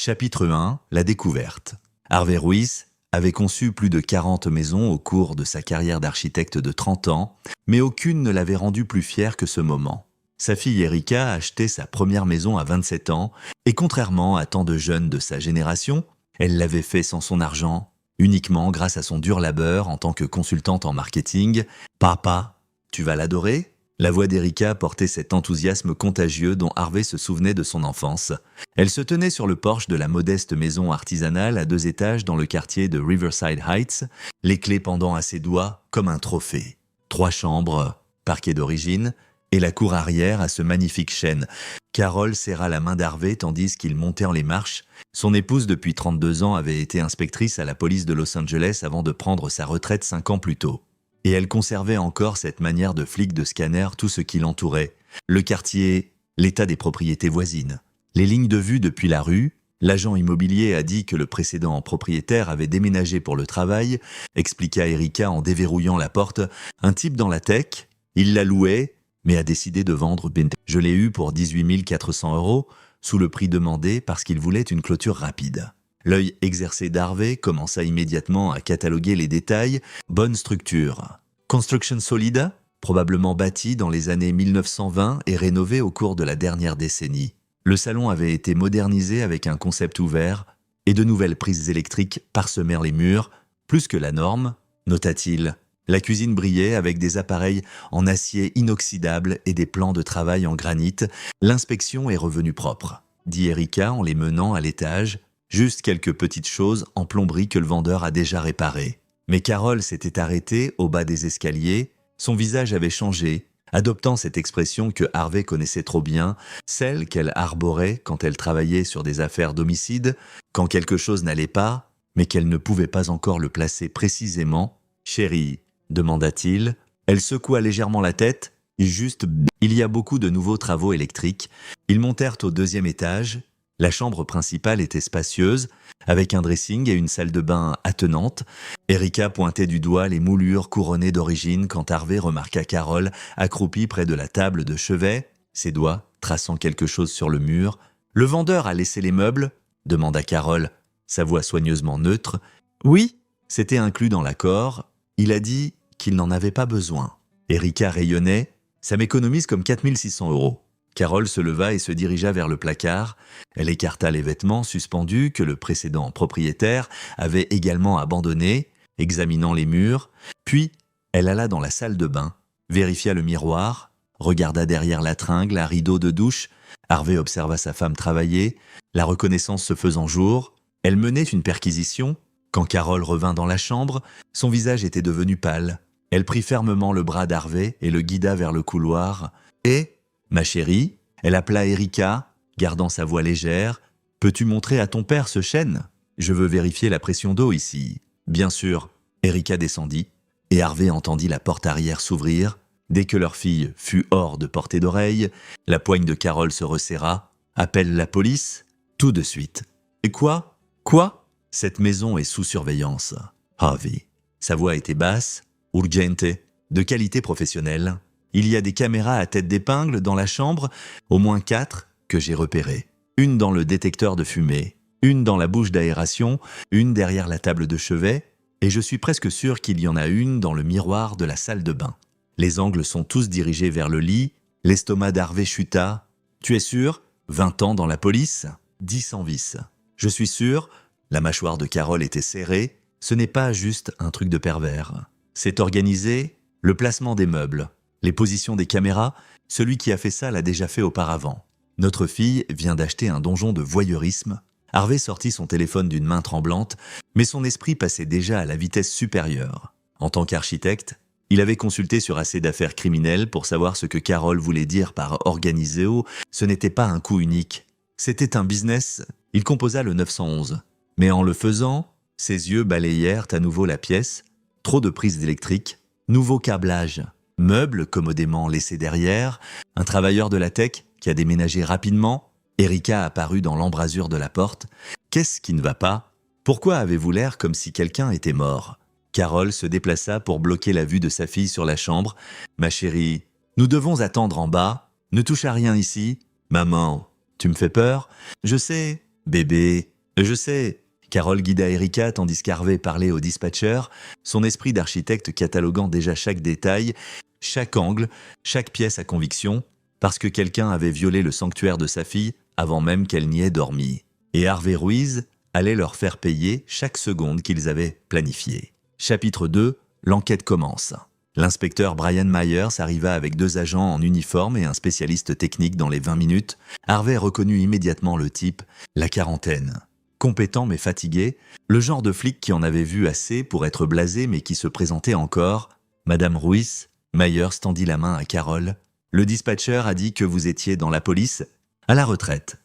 Chapitre 1. La découverte. Harvey Ruiz avait conçu plus de 40 maisons au cours de sa carrière d'architecte de 30 ans, mais aucune ne l'avait rendu plus fier que ce moment. Sa fille Erika a acheté sa première maison à 27 ans, et contrairement à tant de jeunes de sa génération, elle l'avait fait sans son argent, uniquement grâce à son dur labeur en tant que consultante en marketing. « Papa, tu vas l'adorer ?» La voix d'Erika portait cet enthousiasme contagieux dont Harvey se souvenait de son enfance. Elle se tenait sur le porche de la modeste maison artisanale à 2 étages dans le quartier de Riverside Heights, les clés pendant à ses doigts comme un trophée. 3 chambres, parquet d'origine, et la cour arrière à ce magnifique chêne. Carol serra la main d'Harvey tandis qu'il montait en les marches. Son épouse depuis 32 ans avait été inspectrice à la police de Los Angeles avant de prendre sa retraite 5 ans plus tôt. Et elle conservait encore cette manière de flic de scanner tout ce qui l'entourait. Le quartier, l'état des propriétés voisines, les lignes de vue depuis la rue. L'agent immobilier a dit que le précédent propriétaire avait déménagé pour le travail, expliqua Erika en déverrouillant la porte. Un type dans la tech, il l'a loué, mais a décidé de vendre. Je l'ai eu pour 18 400 €, sous le prix demandé parce qu'il voulait une clôture rapide. L'œil exercé d'Harvey commença immédiatement à cataloguer les détails. Bonne structure. Construction solide, probablement bâtie dans les années 1920 et rénovée au cours de la dernière décennie. Le salon avait été modernisé avec un concept ouvert et de nouvelles prises électriques parsemèrent les murs, plus que la norme, nota-t-il. La cuisine brillait avec des appareils en acier inoxydable et des plans de travail en granit. L'inspection est revenue propre, dit Erika en les menant à l'étage. Juste quelques petites choses en plomberie que le vendeur a déjà réparées. Mais Carol s'était arrêtée au bas des escaliers. Son visage avait changé, adoptant cette expression que Harvey connaissait trop bien, celle qu'elle arborait quand elle travaillait sur des affaires d'homicide, quand quelque chose n'allait pas, mais qu'elle ne pouvait pas encore le placer précisément. « Chérie », demanda-t-il. Elle secoua légèrement la tête. « Il y a beaucoup de nouveaux travaux électriques. » Ils montèrent au 2e étage. La chambre principale était spacieuse, avec un dressing et une salle de bain attenante. Erika pointait du doigt les moulures couronnées d'origine quand Harvey remarqua Carol accroupie près de la table de chevet, ses doigts traçant quelque chose sur le mur. « Le vendeur a laissé les meubles ?» demanda Carol, sa voix soigneusement neutre. « Oui, c'était inclus dans l'accord. Il a dit qu'il n'en avait pas besoin. » Erika rayonnait. « Ça m'économise comme 4 600 €. » Carol se leva et se dirigea vers le placard. Elle écarta les vêtements suspendus que le précédent propriétaire avait également abandonnés, examinant les murs. Puis, elle alla dans la salle de bain, vérifia le miroir, regarda derrière la tringle un rideau de douche. Harvey observa sa femme travailler, la reconnaissance se faisant jour. Elle menait une perquisition. Quand Carol revint dans la chambre, son visage était devenu pâle. Elle prit fermement le bras d'Harvey et le guida vers le couloir. « Et, ma chérie ?» Elle appela Erika, gardant sa voix légère. « Peux-tu montrer à ton père ce chêne ? Je veux vérifier la pression d'eau ici. » « Bien sûr. » Erika descendit, et Harvey entendit la porte arrière s'ouvrir. Dès que leur fille fut hors de portée d'oreille, la poigne de Carol se resserra. « Appelle la police ? » « Tout de suite. »« Et quoi ? Quoi ? Cette maison est sous surveillance. » « Harvey. » Sa voix était basse, urgente, de qualité professionnelle. Il y a des caméras à tête d'épingle dans la chambre, au moins 4 que j'ai repérées. Une dans le détecteur de fumée, une dans la bouche d'aération, une derrière la table de chevet, et je suis presque sûr qu'il y en a une dans le miroir de la salle de bain. Les angles sont tous dirigés vers le lit. L'estomac d'Harvey chuta. « Tu es sûr ? 20 ans dans la police ? » dit sans vice. « Je suis sûr. » La mâchoire de Carol était serrée. Ce n'est pas juste un truc de pervers. C'est organisé, le placement des meubles. Les positions des caméras, celui qui a fait ça l'a déjà fait auparavant. Notre fille vient d'acheter un donjon de voyeurisme. Harvey sortit son téléphone d'une main tremblante, mais son esprit passait déjà à la vitesse supérieure. En tant qu'architecte, il avait consulté sur assez d'affaires criminelles pour savoir ce que Carol voulait dire par « organiseo ». Ce n'était pas un coup unique. C'était un business. Il composa le 911. Mais en le faisant, ses yeux balayèrent à nouveau la pièce. Trop de prises électriques, nouveau câblage. Meubles commodément laissés derrière, un travailleur de la tech qui a déménagé rapidement. Erika apparut dans l'embrasure de la porte. « Qu'est-ce qui ne va pas ? Pourquoi avez-vous l'air comme si quelqu'un était mort ?» Carol se déplaça pour bloquer la vue de sa fille sur la chambre. « Ma chérie, nous devons attendre en bas. Ne touche à rien ici. Maman, tu me fais peur ? Je sais, bébé. » Je sais. Carole guida Erika tandis qu'Harvey parlait au dispatcher, son esprit d'architecte cataloguant déjà chaque détail, chaque angle, chaque pièce à conviction, parce que quelqu'un avait violé le sanctuaire de sa fille avant même qu'elle n'y ait dormi. Et Harvey Ruiz allait leur faire payer chaque seconde qu'ils avaient planifiée. Chapitre 2, l'enquête commence. L'inspecteur Brian Myers arriva avec 2 agents en uniforme et un spécialiste technique dans les 20 minutes. Harvey reconnut immédiatement le type, la quarantaine. Compétent mais fatigué, le genre de flic qui en avait vu assez pour être blasé mais qui se présentait encore. Madame Ruiz, Myers tendit la main à Carole. Le dispatcher a dit que vous étiez dans la police, à la retraite.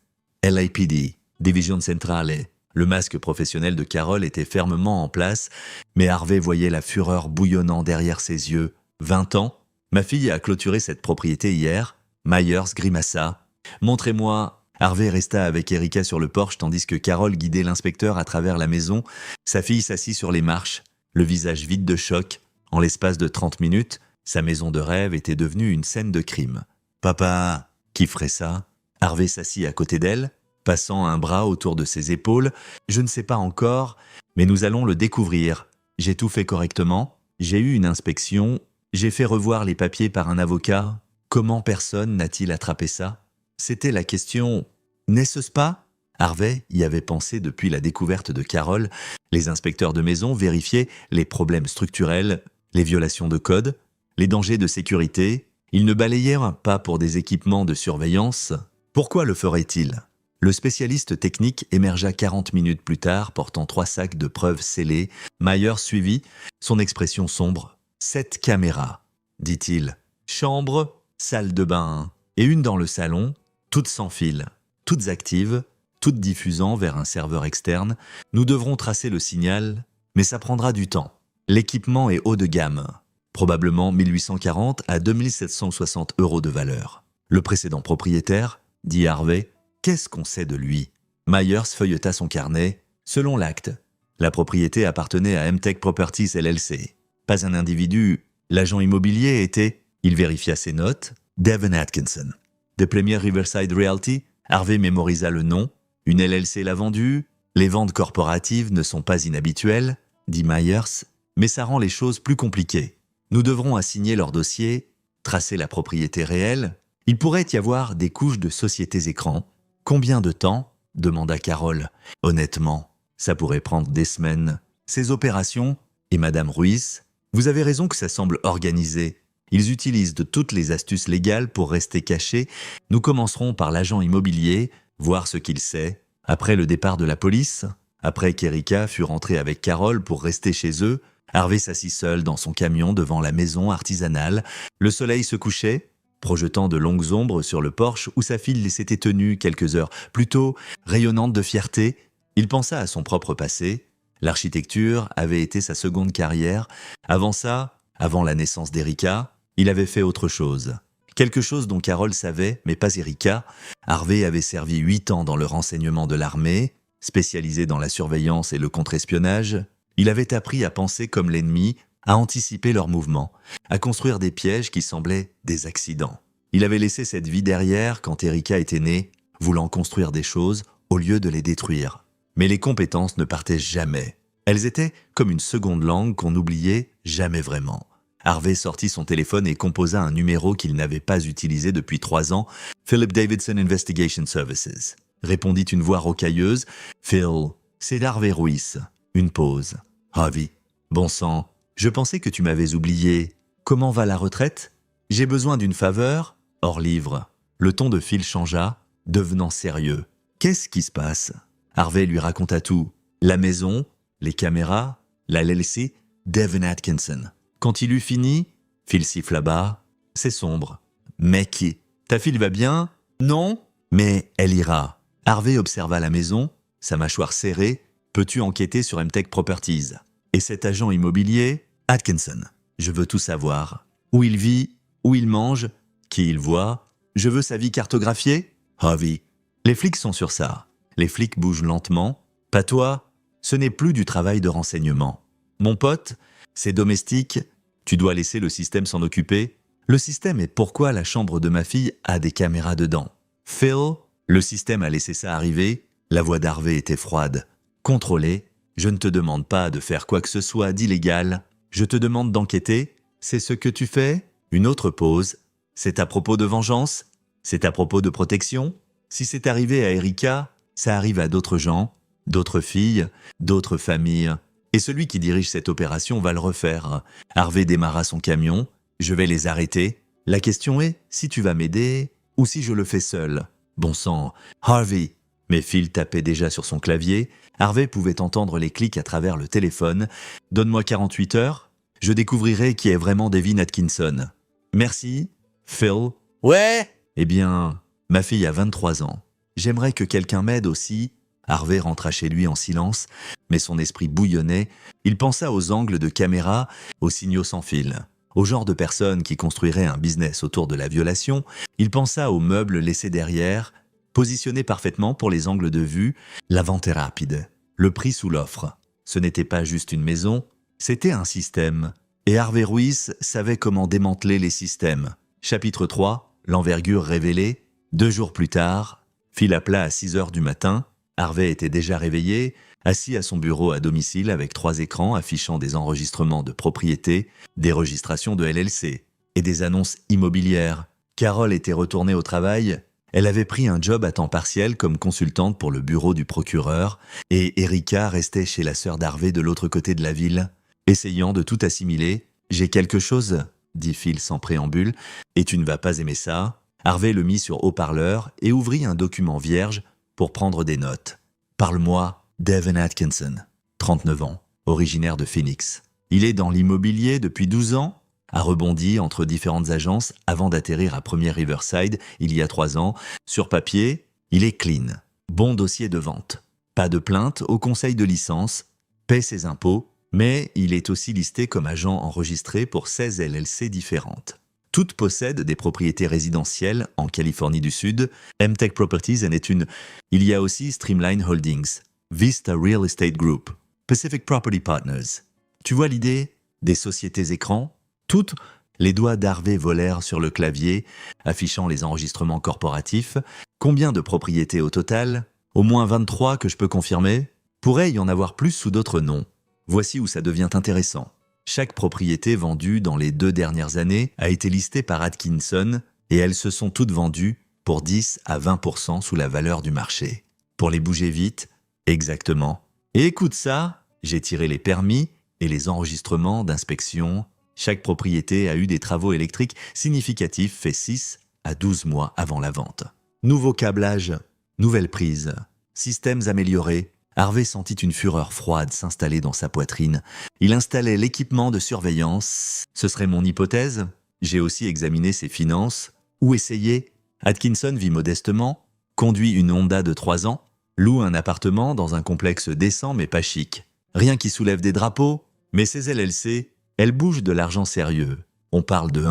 LAPD, Division Centrale. Le masque professionnel de Carole était fermement en place, mais Harvey voyait la fureur bouillonnant derrière ses yeux. 20 ans. Ma fille a clôturé cette propriété hier. Myers grimaça. Montrez-moi. Harvey resta avec Erika sur le porche tandis que Carole guidait l'inspecteur à travers la maison. Sa fille s'assit sur les marches, le visage vide de choc. En l'espace de 30 minutes, sa maison de rêve était devenue une scène de crime. « Papa, qui ferait ça ?» Harvey s'assit à côté d'elle, passant un bras autour de ses épaules. « Je ne sais pas encore, mais nous allons le découvrir. J'ai tout fait correctement. J'ai eu une inspection. J'ai fait revoir les papiers par un avocat. Comment personne n'a-t-il attrapé ça ?» C'était la question « N'est-ce pas ?» Harvey y avait pensé depuis la découverte de Carole. Les inspecteurs de maison vérifiaient les problèmes structurels, les violations de code, les dangers de sécurité. Ils ne balayèrent pas pour des équipements de surveillance. Pourquoi le ferait-il ? Le spécialiste technique émergea 40 minutes plus tard, portant 3 sacs de preuves scellés. Myers suivit, son expression sombre. « 7 caméras, dit-il. Chambre, salle de bain, et une dans le salon, toutes sans fil, toutes actives, toutes diffusant vers un serveur externe. Nous devrons tracer le signal, mais ça prendra du temps. L'équipement est haut de gamme, probablement 1840 à 2760 € de valeur. Le précédent propriétaire, dit Harvey, qu'est-ce qu'on sait de lui ? Myers feuilleta son carnet. Selon l'acte, la propriété appartenait à MTech Properties LLC. Pas un individu. L'agent immobilier était, il vérifia ses notes, Devin Atkinson. De Premier Riverside Realty, Harvey mémorisa le nom. Une LLC l'a vendu. Les ventes corporatives ne sont pas inhabituelles, dit Myers, mais ça rend les choses plus compliquées. Nous devrons assigner leur dossier, tracer la propriété réelle. Il pourrait y avoir des couches de sociétés écrans. Combien de temps ? Demanda Carole. Honnêtement, ça pourrait prendre des semaines. Ces opérations, et Madame Ruiz, vous avez raison que ça semble organisé. Ils utilisent de toutes les astuces légales pour rester cachés. Nous commencerons par l'agent immobilier, voir ce qu'il sait. Après le départ de la police, après qu'Erika fut rentrée avec Carole pour rester chez eux, Harvey s'assit seul dans son camion devant la maison artisanale. Le soleil se couchait, projetant de longues ombres sur le porche où sa fille s'était tenue quelques heures plus tôt, rayonnante de fierté. Il pensa à son propre passé. L'architecture avait été sa seconde carrière. Avant ça, avant la naissance d'Erika, il avait fait autre chose. Quelque chose dont Carole savait, mais pas Erika. Harvey avait servi 8 ans dans le renseignement de l'armée, spécialisé dans la surveillance et le contre-espionnage. Il avait appris à penser comme l'ennemi, à anticiper leurs mouvements, à construire des pièges qui semblaient des accidents. Il avait laissé cette vie derrière quand Erika était née, voulant construire des choses au lieu de les détruire. Mais les compétences ne partaient jamais. Elles étaient comme une seconde langue qu'on n'oubliait jamais vraiment. Harvey sortit son téléphone et composa un numéro qu'il n'avait pas utilisé depuis 3 ans. « Philip Davidson Investigation Services », répondit une voix rocailleuse. « Phil, c'est Harvey Ruiz. » Une pause. « Harvey, bon sang, je pensais que tu m'avais oublié. Comment va la retraite ? J'ai besoin d'une faveur ? » Hors livre. Le ton de Phil changea, devenant sérieux. « Qu'est-ce qui se passe ?» Harvey lui raconta tout. La maison, les caméras, la LLC, Devin Atkinson. Quand il eut fini, Phil siffla bas. « C'est sombre. Mais qui ? Ta fille va bien ? Non ? Mais elle ira. » Harvey observa la maison, sa mâchoire serrée. « Peux-tu enquêter sur MTech Properties ? Et cet agent immobilier ? Atkinson. Je veux tout savoir. Où il vit, où il mange, qui il voit. Je veux sa vie cartographiée ? Harvey. Les flics sont sur ça. Les flics bougent lentement. Pas toi. Ce n'est plus du travail de renseignement. Mon pote, c'est domestique. Tu dois laisser le système s'en occuper. Le système est pourquoi la chambre de ma fille a des caméras dedans. Phil, le système a laissé ça arriver. La voix d'Harvey était froide. Contrôler. Je ne te demande pas de faire quoi que ce soit d'illégal. Je te demande d'enquêter. C'est ce que tu fais? Une autre pause. C'est à propos de vengeance? C'est à propos de protection? Si c'est arrivé à Erika, ça arrive à d'autres gens, d'autres filles, d'autres familles. Et celui qui dirige cette opération va le refaire. Harvey démarra son camion. Je vais les arrêter. La question est, si tu vas m'aider ou si je le fais seul. Bon sang, Harvey. Mais Phil tapait déjà sur son clavier. Harvey pouvait entendre les clics à travers le téléphone. Donne-moi 48 heures. Je découvrirai qui est vraiment Devin Atkinson. Merci, Phil. Ouais? Eh bien, ma fille a 23 ans. J'aimerais que quelqu'un m'aide aussi. Harvey rentra chez lui en silence, mais son esprit bouillonnait. Il pensa aux angles de caméra, aux signaux sans fil, au genre de personnes qui construiraient un business autour de la violation. Il pensa aux meubles laissés derrière, positionnés parfaitement pour les angles de vue. La vente est rapide. Le prix sous l'offre. Ce n'était pas juste une maison, c'était un système. Et Harvey Ruiz savait comment démanteler les systèmes. Chapitre 3, l'envergure révélée. 2 jours plus tard, Phil appela à 6 heures du matin. Harvey était déjà réveillé, assis à son bureau à domicile avec 3 écrans affichant des enregistrements de propriété, des registrations de LLC et des annonces immobilières. Carol était retournée au travail. Elle avait pris un job à temps partiel comme consultante pour le bureau du procureur et Erika restait chez la sœur d'Harvey de l'autre côté de la ville. Essayant de tout assimiler, « J'ai quelque chose », dit Phil sans préambule, « et tu ne vas pas aimer ça ». Harvey le mit sur haut-parleur et ouvrit un document vierge pour prendre des notes. « Parle-moi, Devin Atkinson, 39 ans, originaire de Phoenix. Il est dans l'immobilier depuis 12 ans, a rebondi entre différentes agences avant d'atterrir à Premier Riverside il y a 3 ans. Sur papier, il est clean. Bon dossier de vente. Pas de plainte au conseil de licence, paie ses impôts, mais il est aussi listé comme agent enregistré pour 16 LLC différentes. Toutes possèdent des propriétés résidentielles en Californie du Sud. MTech Properties en est une. Il y a aussi Streamline Holdings, Vista Real Estate Group, Pacific Property Partners. Tu vois l'idée? Des sociétés écrans? Toutes. Les doigts d'Harvey volèrent sur le clavier, affichant les enregistrements corporatifs. Combien de propriétés au total? Au moins 23 que je peux confirmer. Pourrait y en avoir plus sous d'autres noms. Voici où ça devient intéressant. Chaque propriété vendue dans les 2 dernières années a été listée par Atkinson et elles se sont toutes vendues pour 10 à 20% sous la valeur du marché. Pour les bouger vite, exactement. Et écoute ça, j'ai tiré les permis et les enregistrements d'inspection. Chaque propriété a eu des travaux électriques significatifs faits 6 à 12 mois avant la vente. Nouveau câblage, nouvelle prise, systèmes améliorés. Harvey sentit une fureur froide s'installer dans sa poitrine. Il installait l'équipement de surveillance. Ce serait mon hypothèse. J'ai aussi examiné ses finances. Ou essayé. Atkinson vit modestement, conduit une Honda de 3 ans, loue un appartement dans un complexe décent mais pas chic. Rien qui soulève des drapeaux, mais ses LLC, elles bougent de l'argent sérieux. On parle de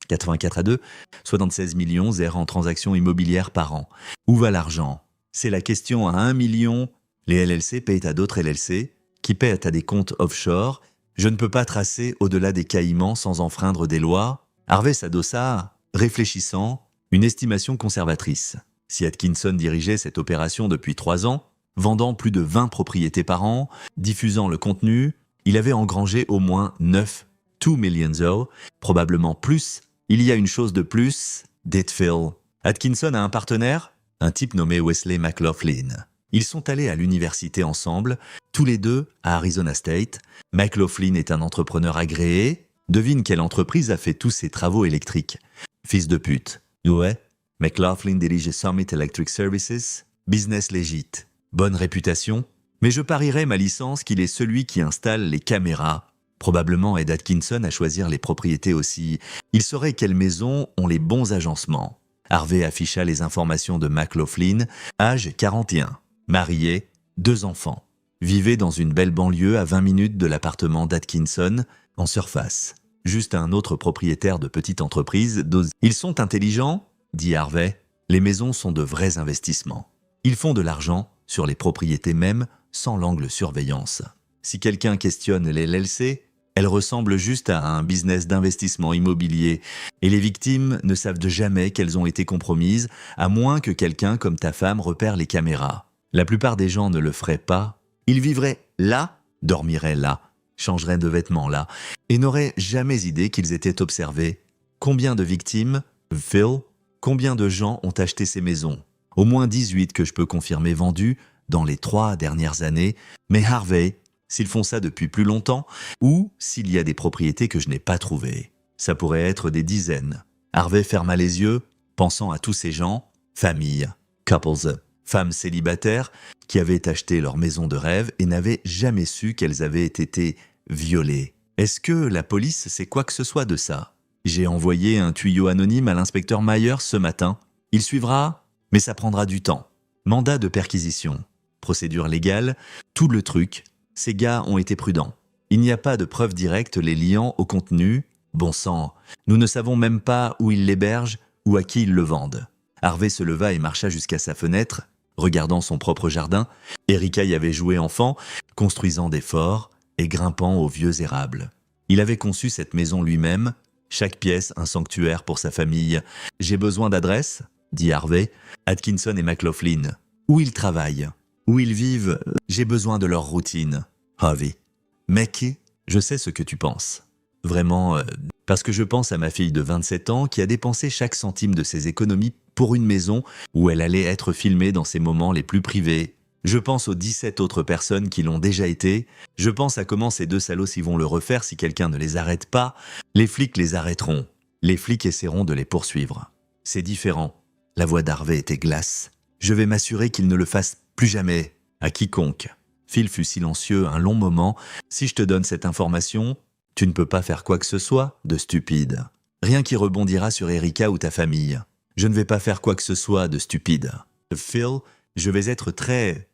84 à 2, 76 millions en transactions immobilières par an. Où va l'argent? C'est la question à 1 million. Les LLC payent à d'autres LLC, qui paient à des comptes offshore. Je ne peux pas tracer au-delà des Caïmans sans enfreindre des lois. Harvey s'adossa, réfléchissant, une estimation conservatrice. Si Atkinson dirigeait cette opération depuis 3 ans, vendant plus de 20 propriétés par an, diffusant le contenu, il avait engrangé au moins 2 millions, probablement plus. Il y a une chose de plus, dit Phil. Atkinson a un partenaire, un type nommé Wesley McLaughlin. Ils sont allés à l'université ensemble, tous les deux à Arizona State. McLaughlin est un entrepreneur agréé. Devine quelle entreprise a fait tous ces travaux électriques. Fils de pute. Ouais. McLaughlin dirige Summit Electric Services. Business légit. Bonne réputation. Mais je parierais ma licence qu'il est celui qui installe les caméras. Probablement aide Atkinson à choisir les propriétés aussi. Il saurait quelles maisons ont les bons agencements. Harvey afficha les informations de McLaughlin. Âge 41. Marié, 2 enfants. Vivait dans une belle banlieue à 20 minutes de l'appartement d'Atkinson, en surface. Juste un autre propriétaire de petite entreprise. Ils sont intelligents, dit Harvey. Les maisons sont de vrais investissements. Ils font de l'argent sur les propriétés même, sans l'angle surveillance. Si quelqu'un questionne les LLC, elles ressemblent juste à un business d'investissement immobilier. Et les victimes ne savent jamais qu'elles ont été compromises, à moins que quelqu'un comme ta femme repère les caméras. La plupart des gens ne le feraient pas. Il vivrait là, dormirait là, changerait de vêtements là, et n'aurait jamais idée qu'ils étaient observés. Combien de victimes, Phil? Combien de gens ont acheté ces maisons? Au moins 18 que je peux confirmer vendues dans les 3 dernières années, mais Harvey, s'ils font ça depuis plus longtemps, ou s'il y a des propriétés que je n'ai pas trouvées. Ça pourrait être des dizaines. Harvey ferma les yeux, pensant à tous ces gens, familles, couples, femmes célibataires, qui avaient acheté leur maison de rêve et n'avaient jamais su qu'elles avaient été violées. Est-ce que la police sait quoi que ce soit de ça? J'ai envoyé un tuyau anonyme à l'inspecteur Myers ce matin. Il suivra, mais ça prendra du temps. Mandat de perquisition, procédure légale, tout le truc. Ces gars ont été prudents. Il n'y a pas de preuves directes les liant au contenu. Bon sang, nous ne savons même pas où ils l'hébergent ou à qui ils le vendent. Harvey se leva et marcha jusqu'à sa fenêtre, regardant son propre jardin. Erika y avait joué enfant, construisant des forts et grimpant aux vieux érables. Il avait conçu cette maison lui-même, chaque pièce un sanctuaire pour sa famille. « J'ai besoin d'adresse ?» dit Harvey. « Atkinson et McLaughlin. Où ils travaillent, où ils vivent, j'ai besoin de leur routine. » Harvey. « Mec, je sais ce que tu penses. Vraiment, parce que je pense à ma fille de 27 ans qui a dépensé chaque centime de ses économies pour une maison où elle allait être filmée dans ses moments les plus privés. Je pense aux 17 autres personnes qui l'ont déjà été. Je pense à comment ces deux salauds s'y vont le refaire si quelqu'un ne les arrête pas. Les flics les arrêteront. Les flics essaieront de les poursuivre. C'est différent. La voix d'Harvey était glace. Je vais m'assurer qu'il ne le fasse plus jamais, à quiconque. Phil fut silencieux un long moment. Si je te donne cette information, tu ne peux pas faire quoi que ce soit de stupide. Rien qui rebondira sur Erika ou ta famille. Je ne vais pas faire quoi que ce soit de stupide. Phil, je vais être très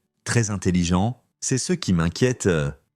intelligent. C'est ce qui m'inquiète.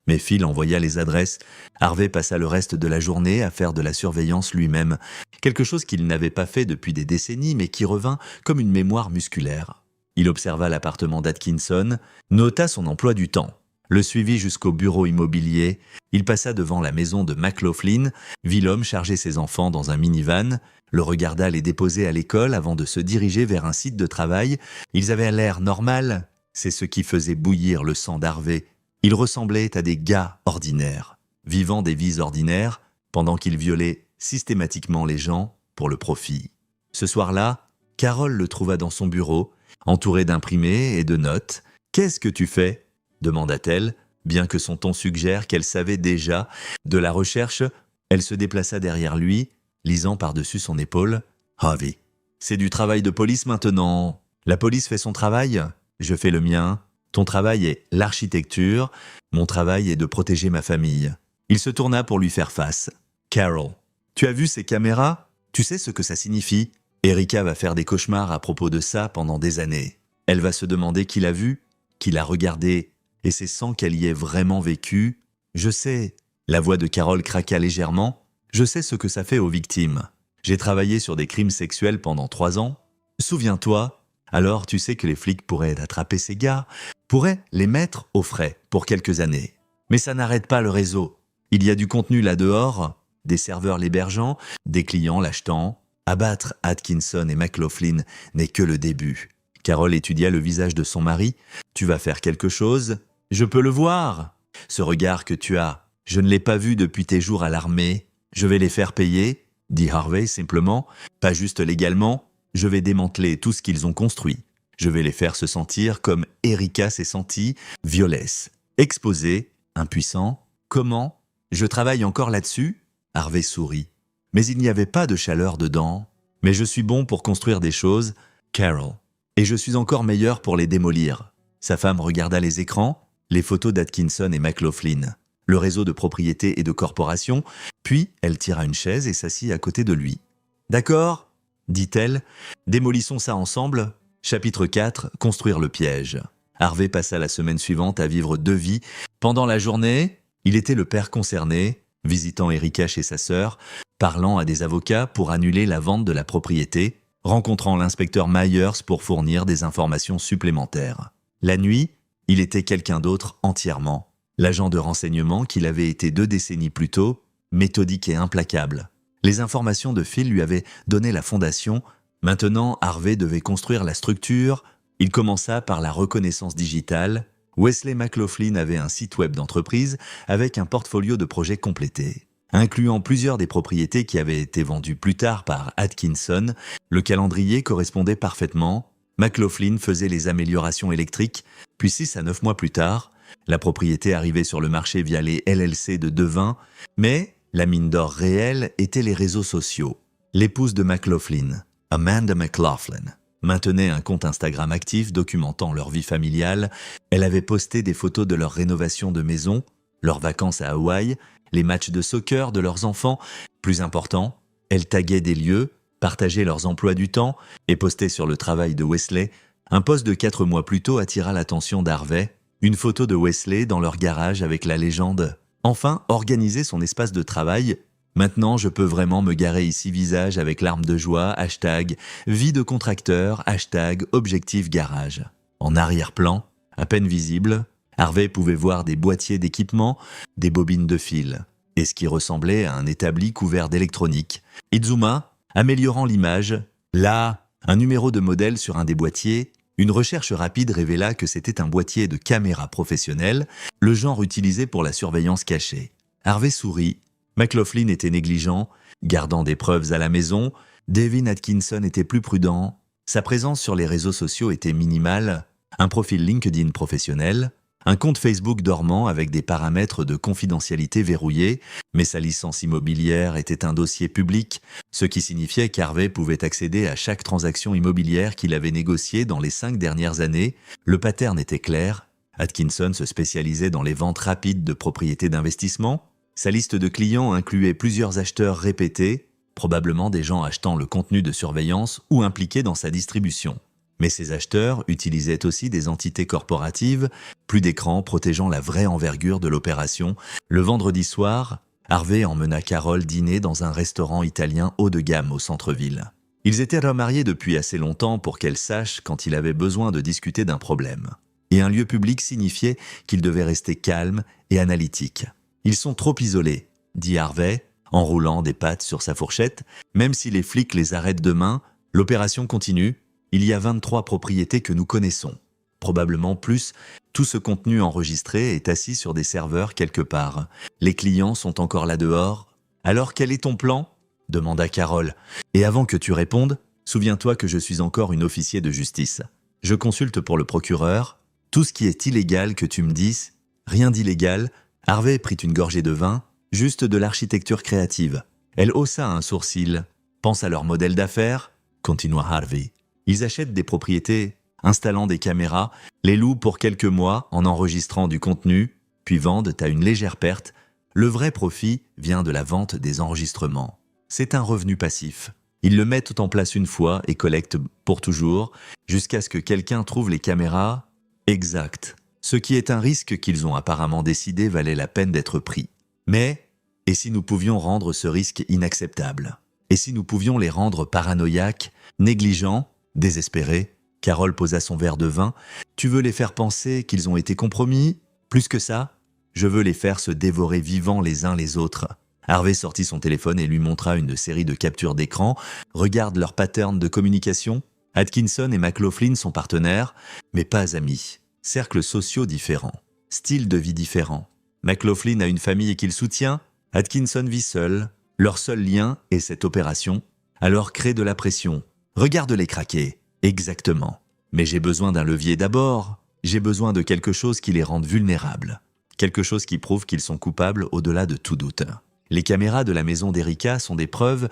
Mais Phil envoya les adresses. Harvey passa le reste de la journée à faire de la surveillance lui-même. Quelque chose qu'il n'avait pas fait depuis des décennies, mais qui revint comme une mémoire musculaire. Il observa l'appartement d'Atkinson, nota son emploi du temps, le suivit jusqu'au bureau immobilier. Il passa devant la maison de McLaughlin, vit l'homme charger ses enfants dans un minivan, le regarda les déposer à l'école avant de se diriger vers un site de travail. Ils avaient l'air normal. C'est ce qui faisait bouillir le sang d'Harvey. Ils ressemblaient à des gars ordinaires, vivant des vies ordinaires, pendant qu'ils violaient systématiquement les gens pour le profit. Ce soir-là, Carole le trouva dans son bureau, entouré d'imprimés et de notes. « Qu'est-ce que tu fais ?» demanda-t-elle, bien que son ton suggère qu'elle savait déjà de la recherche. Elle se déplaça derrière lui, lisant par-dessus son épaule. « Harvey, c'est du travail de police maintenant. La police fait son travail, je fais le mien. Ton travail est l'architecture, mon travail est de protéger ma famille. » Il se tourna pour lui faire face. « Carol, tu as vu ces caméras? Tu sais ce que ça signifie? Erika va faire des cauchemars à propos de ça pendant des années. Elle va se demander qui l'a vu, qui l'a regardé, et c'est sans qu'elle y ait vraiment vécu. Je sais. » La voix de Carol craqua légèrement. « Je sais ce que ça fait aux victimes. J'ai travaillé sur des crimes sexuels pendant 3 ans. Souviens-toi. Alors tu sais que les flics pourraient attraper ces gars, pourraient les mettre au frais pour quelques années. Mais ça n'arrête pas le réseau. Il y a du contenu là-dehors, des serveurs l'hébergeant, des clients l'achetant. Abattre Atkinson et McLaughlin n'est que le début. » Carol étudia le visage de son mari. « Tu vas faire quelque chose? Je peux le voir. Ce regard que tu as, je ne l'ai pas vu depuis tes jours à l'armée. Je vais les faire payer, » dit Harvey simplement, « pas juste légalement. Je vais démanteler tout ce qu'ils ont construit. Je vais les faire se sentir comme Erika s'est sentie, violesse, exposée, impuissant. Comment? Je travaille encore là-dessus ?» Harvey sourit. Mais il n'y avait pas de chaleur dedans. « Mais je suis bon pour construire des choses, Carol. Et je suis encore meilleur pour les démolir. » Sa femme regarda les écrans, les photos d'Atkinson et McLaughlin, le réseau de propriétés et de corporations, puis elle tira une chaise et s'assit à côté de lui. « D'accord ?» dit-elle. « Démolissons ça ensemble. » Chapitre 4. Construire le piège. Harvey passa la semaine suivante à vivre 2 vies. Pendant la journée, il était le père concerné, visitant Erika chez sa sœur, parlant à des avocats pour annuler la vente de la propriété, rencontrant l'inspecteur Myers pour fournir des informations supplémentaires. La nuit, il était quelqu'un d'autre entièrement. L'agent de renseignement qu'il avait été 2 décennies plus tôt, méthodique et implacable. Les informations de Phil lui avaient donné la fondation. Maintenant, Harvey devait construire la structure. Il commença par la reconnaissance digitale. Wesley McLaughlin avait un site web d'entreprise avec un portfolio de projets complété. Incluant plusieurs des propriétés qui avaient été vendues plus tard par Atkinson, le calendrier correspondait parfaitement. McLaughlin faisait les améliorations électriques, puis 6 à 9 mois plus tard, la propriété arrivait sur le marché via les LLC de Devin, mais la mine d'or réelle était les réseaux sociaux. L'épouse de McLaughlin, Amanda McLaughlin, maintenait un compte Instagram actif documentant leur vie familiale. Elle avait posté des photos de leur rénovation de maison, leurs vacances à Hawaï, les matchs de soccer de leurs enfants. Plus important, elle taguait des lieux, partageait leurs emplois du temps et postait sur le travail de Wesley. Un post de 4 mois plus tôt attira l'attention d'Harvey, une photo de Wesley dans leur garage avec la légende « Enfin, organiser son espace de travail. Maintenant, je peux vraiment me garer ici visage avec larmes de joie, hashtag vie de contracteur, hashtag objectif garage ». En arrière-plan, à peine visible, Harvey pouvait voir des boîtiers d'équipement, des bobines de fil, et ce qui ressemblait à un établi couvert d'électronique. Il zooma, améliorant l'image. Là, un numéro de modèle sur un des boîtiers. Une recherche rapide révéla que c'était un boîtier de caméra professionnelle, le genre utilisé pour la surveillance cachée. Harvey sourit. McLaughlin était négligent, gardant des preuves à la maison. Devin Atkinson était plus prudent. Sa présence sur les réseaux sociaux était minimale. Un profil LinkedIn professionnel, un compte Facebook dormant avec des paramètres de confidentialité verrouillés, mais sa licence immobilière était un dossier public, ce qui signifiait qu'Harvey pouvait accéder à chaque transaction immobilière qu'il avait négociée dans les 5 dernières années. Le pattern était clair. Atkinson se spécialisait dans les ventes rapides de propriétés d'investissement. Sa liste de clients incluait plusieurs acheteurs répétés, probablement des gens achetant le contenu de surveillance ou impliqués dans sa distribution. Mais ces acheteurs utilisaient aussi des entités corporatives, plus d'écrans protégeant la vraie envergure de l'opération. Le vendredi soir, Harvey emmena Carol dîner dans un restaurant italien haut de gamme au centre-ville. Ils étaient remariés depuis assez longtemps pour qu'elle sache quand il avait besoin de discuter d'un problème. Et un lieu public signifiait qu'il devait rester calme et analytique. « Ils sont trop isolés », dit Harvey, en roulant des pattes sur sa fourchette. « Même si les flics les arrêtent demain, l'opération continue. Il y a 23 propriétés que nous connaissons. Probablement plus, tout ce contenu enregistré est assis sur des serveurs quelque part. Les clients sont encore là dehors. Alors quel est ton plan ? Demanda Carol. Et avant que tu répondes, souviens-toi que je suis encore une officier de justice. Je consulte pour le procureur. Tout ce qui est illégal que tu me dises, rien d'illégal. Harvey prit une gorgée de vin, juste de l'architecture créative. Elle haussa un sourcil. Pense à leur modèle d'affaires, continua Harvey. Ils achètent des propriétés, installant des caméras, les louent pour quelques mois en enregistrant du contenu, puis vendent à une légère perte. Le vrai profit vient de la vente des enregistrements. C'est un revenu passif. Ils le mettent en place une fois et collectent pour toujours, jusqu'à ce que quelqu'un trouve les caméras exactes. Ce qui est un risque qu'ils ont apparemment décidé valait la peine d'être pris. Mais, et si nous pouvions rendre ce risque inacceptable ? Et si nous pouvions les rendre paranoïaques, négligents, désespérés ? Carol posa son verre de vin. « Tu veux les faire penser qu'ils ont été compromis ? Plus que ça, je veux les faire se dévorer vivants les uns les autres. » Harvey sortit son téléphone et lui montra une série de captures d'écran. « Regarde leur pattern de communication. Atkinson et McLaughlin sont partenaires, mais pas amis. Cercles sociaux différents. Style de vie différent. McLaughlin a une famille qu'il soutient. Atkinson vit seul. Leur seul lien est cette opération. Alors crée de la pression. Regarde-les craquer. Exactement. Mais j'ai besoin d'un levier d'abord. J'ai besoin de quelque chose qui les rende vulnérables. Quelque chose qui prouve qu'ils sont coupables au-delà de tout doute. Les caméras de la maison d'Erika sont des preuves,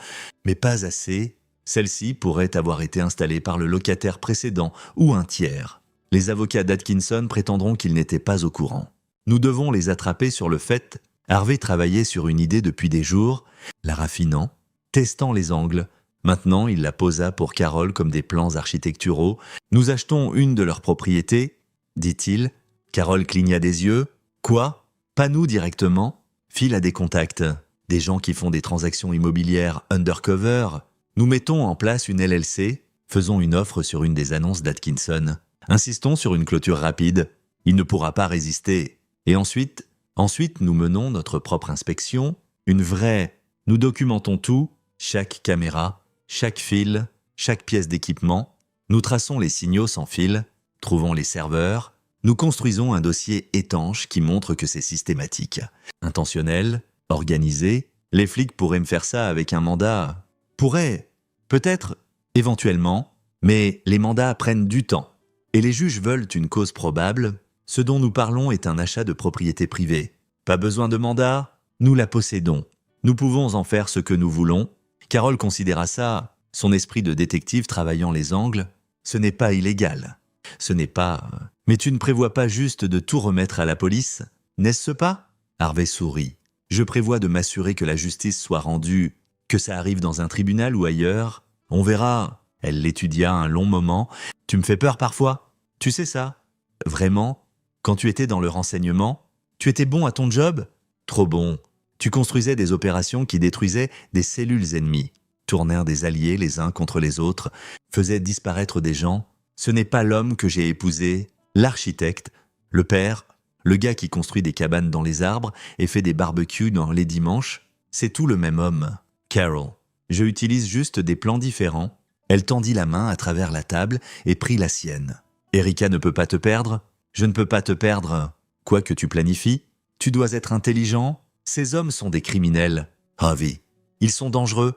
mais pas assez. Celles-ci pourraient avoir été installées par le locataire précédent ou un tiers. Les avocats d'Atkinson prétendront qu'ils n'étaient pas au courant. Nous devons les attraper sur le fait. Harvey travaillait sur une idée depuis des jours, la raffinant, testant les angles. Maintenant, il la posa pour Carol comme des plans architecturaux. « Nous achetons une de leurs propriétés, dit-il. Carol cligna des yeux. « Quoi ? Pas nous directement ? » Phil a des contacts, des gens qui font des transactions immobilières undercover. Nous mettons en place une LLC, faisons une offre sur une des annonces d'Atkinson. Insistons sur une clôture rapide. Il ne pourra pas résister. Et ensuite, nous menons notre propre inspection, une vraie. Nous documentons tout, chaque caméra, chaque fil, chaque pièce d'équipement. Nous traçons les signaux sans fil, trouvons les serveurs, Nous construisons un dossier étanche qui montre que c'est systématique. Intentionnel, organisé, les flics pourraient me faire ça avec un mandat. Pourraient, peut-être, éventuellement, mais les mandats prennent du temps. Et les juges veulent une cause probable. Ce dont nous parlons est un achat de propriété privée. Pas besoin de mandat, nous la possédons. Nous pouvons en faire ce que nous voulons. Carole considéra ça, son esprit de détective travaillant les angles. Ce n'est pas illégal. Ce n'est pas... Mais tu ne prévois pas juste de tout remettre à la police, n'est-ce pas? Harvey sourit. Je prévois de m'assurer que la justice soit rendue, que ça arrive dans un tribunal ou ailleurs. On verra. Elle l'étudia un long moment. Tu me fais peur parfois. Tu sais ça? Vraiment? Quand tu étais dans le renseignement, tu étais bon à ton job? Trop bon. Tu construisais des opérations qui détruisaient des cellules ennemies, tournèrent des alliés les uns contre les autres, faisaient disparaître des gens. Ce n'est pas l'homme que j'ai épousé, l'architecte, le père, le gars qui construit des cabanes dans les arbres et fait des barbecues dans les dimanches. C'est tout le même homme. Carol, je utilise juste des plans différents. Elle tendit la main à travers la table et prit la sienne. Erika ne peut pas te perdre. Je ne peux pas te perdre. Quoi que tu planifies, tu dois être intelligent. Ces hommes sont des criminels. Harvey, ils sont dangereux.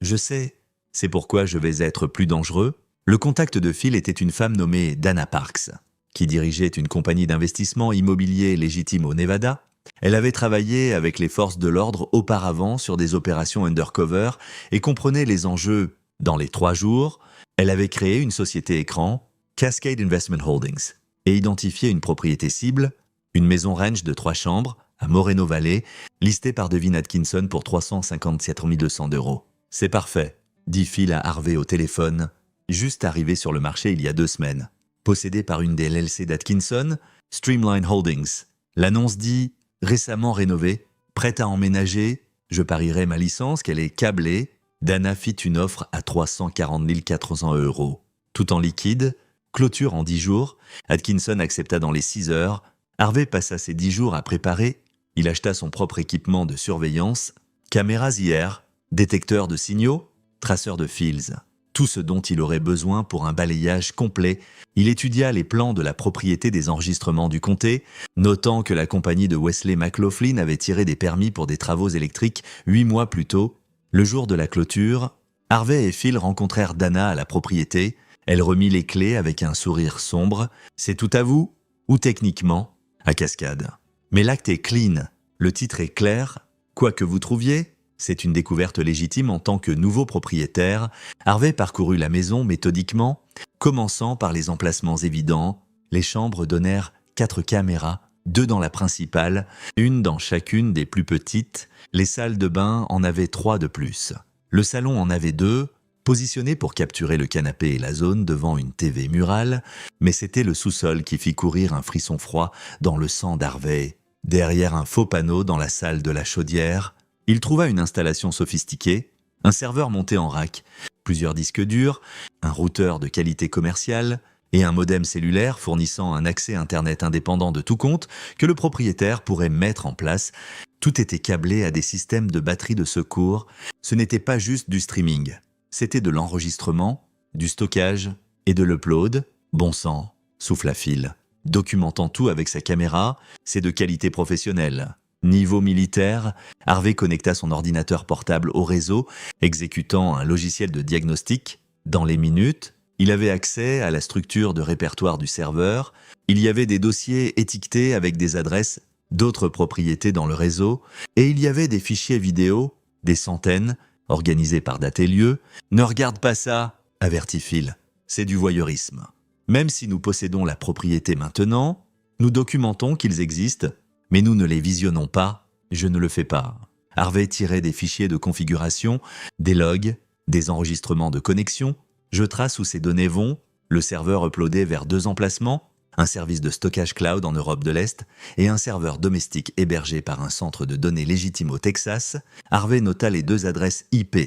Je sais. C'est pourquoi je vais être plus dangereux. Le contact de Phil était une femme nommée Dana Parks, qui dirigeait une compagnie d'investissement immobilier légitime au Nevada. Elle avait travaillé avec les forces de l'ordre auparavant sur des opérations undercover et comprenait les enjeux. Dans les 3 jours, elle avait créé une société écran, Cascade Investment Holdings, et identifié une propriété cible, une maison ranch de 3 chambres, à Moreno Valley, listée par Devin Atkinson pour 357 200 €. C'est parfait, dit Phil à Harvey au téléphone, juste arrivé sur le marché il y a 2 semaines. Possédé par une des LLC d'Atkinson, Streamline Holdings. L'annonce dit « récemment rénovée, prête à emménager, je parierai ma licence qu'elle est câblée ». Dana fit une offre à 340 400 €. Tout en liquide, clôture en 10 jours, Atkinson accepta dans les 6 heures. Harvey passa ses 10 jours à préparer. Il acheta son propre équipement de surveillance, caméras IR, détecteurs de signaux, traceurs de fils. Tout ce dont il aurait besoin pour un balayage complet. Il étudia les plans de la propriété des enregistrements du comté, notant que la compagnie de Wesley McLaughlin avait tiré des permis pour des travaux électriques 8 mois plus tôt. Le jour de la clôture, Harvey et Phil rencontrèrent Dana à la propriété. Elle remit les clés avec un sourire sombre. « C'est tout à vous ?» Ou techniquement, à cascade. Mais l'acte est clean, le titre est clair. Quoi que vous trouviez, c'est une découverte légitime en tant que nouveau propriétaire. Harvey parcourut la maison méthodiquement, commençant par les emplacements évidents. Les chambres donnèrent 4 caméras, 2 dans la principale, une dans chacune des plus petites. Les salles de bain en avaient 3 de plus. Le salon en avait 2, positionnés pour capturer le canapé et la zone devant une TV murale, mais c'était le sous-sol qui fit courir un frisson froid dans le sang d'Harvey. Derrière un faux panneau dans la salle de la chaudière, il trouva une installation sophistiquée, un serveur monté en rack, plusieurs disques durs, un routeur de qualité commerciale et un modem cellulaire fournissant un accès Internet indépendant de tout compte que le propriétaire pourrait mettre en place. Tout était câblé à des systèmes de batterie de secours. Ce n'était pas juste du streaming. C'était de l'enregistrement, du stockage et de l'upload. Bon sang, souffla Phil. Documentant tout avec sa caméra, c'est de qualité professionnelle. Niveau militaire, Harvey connecta son ordinateur portable au réseau, exécutant un logiciel de diagnostic. Dans les minutes, il avait accès à la structure de répertoire du serveur. Il y avait des dossiers étiquetés avec des adresses d'autres propriétés dans le réseau, et il y avait des fichiers vidéo, des centaines, organisés par date et lieu. « Ne regarde pas ça », avertit Phil. « C'est du voyeurisme. Même si nous possédons la propriété maintenant, nous documentons qu'ils existent, mais nous ne les visionnons pas. Je ne le fais pas. » Harvey tirait des fichiers de configuration, des logs, des enregistrements de connexion. Je trace où ces données vont. Le serveur uploadé vers 2 emplacements, un service de stockage cloud en Europe de l'Est et un serveur domestique hébergé par un centre de données légitime au Texas. Harvey nota les 2 adresses IP,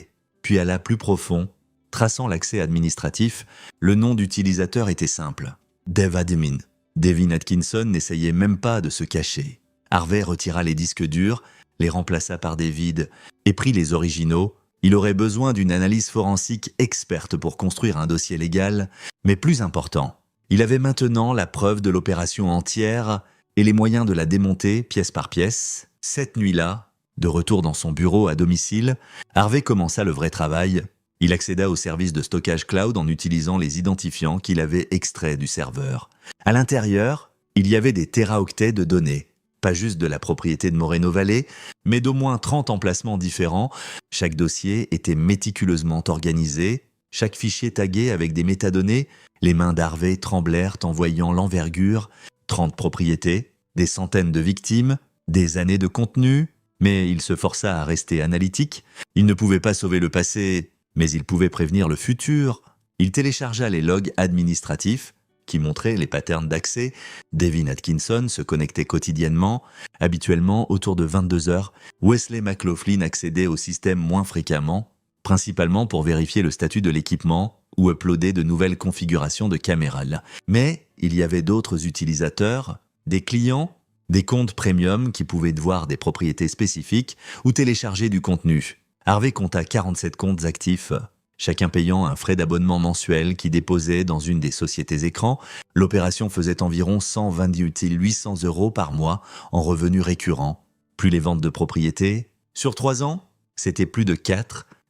puis alla plus profond. Traçant l'accès administratif, le nom d'utilisateur était simple. Dev Admin. Devin Atkinson n'essayait même pas de se cacher. Harvey retira les disques durs, les remplaça par des vides et prit les originaux. Il aurait besoin d'une analyse forensique experte pour construire un dossier légal, mais plus important, Il avait maintenant la preuve de l'opération entière et les moyens de la démonter pièce par pièce. Cette nuit-là, de retour dans son bureau à domicile, Harvey commença le vrai travail. Il accéda au service de stockage cloud en utilisant les identifiants qu'il avait extraits du serveur. À l'intérieur, il y avait des téraoctets de données. Pas juste de la propriété de Moreno Valley, mais d'au moins 30 emplacements différents. Chaque dossier était méticuleusement organisé, chaque fichier tagué avec des métadonnées. Les mains d'Harvey tremblèrent en voyant l'envergure. 30 propriétés, des centaines de victimes, des années de contenu. Mais il se força à rester analytique. Il ne pouvait pas sauver le passé, mais il pouvait prévenir le futur. Il téléchargea les logs administratifs qui montraient les patterns d'accès. Devin Atkinson se connectait quotidiennement. Habituellement, autour de 22 heures, Wesley McLaughlin accédait au système moins fréquemment, principalement pour vérifier le statut de l'équipement ou uploader de nouvelles configurations de caméras. Mais il y avait d'autres utilisateurs, des clients, des comptes premium qui pouvaient voir des propriétés spécifiques ou télécharger du contenu. Harvey compta 47 comptes actifs, chacun payant un frais d'abonnement mensuel qui déposait dans une des sociétés écrans. L'opération faisait environ 128 800 € par mois en revenus récurrents. Plus les ventes de propriétés. Sur 3 ans, c'était plus de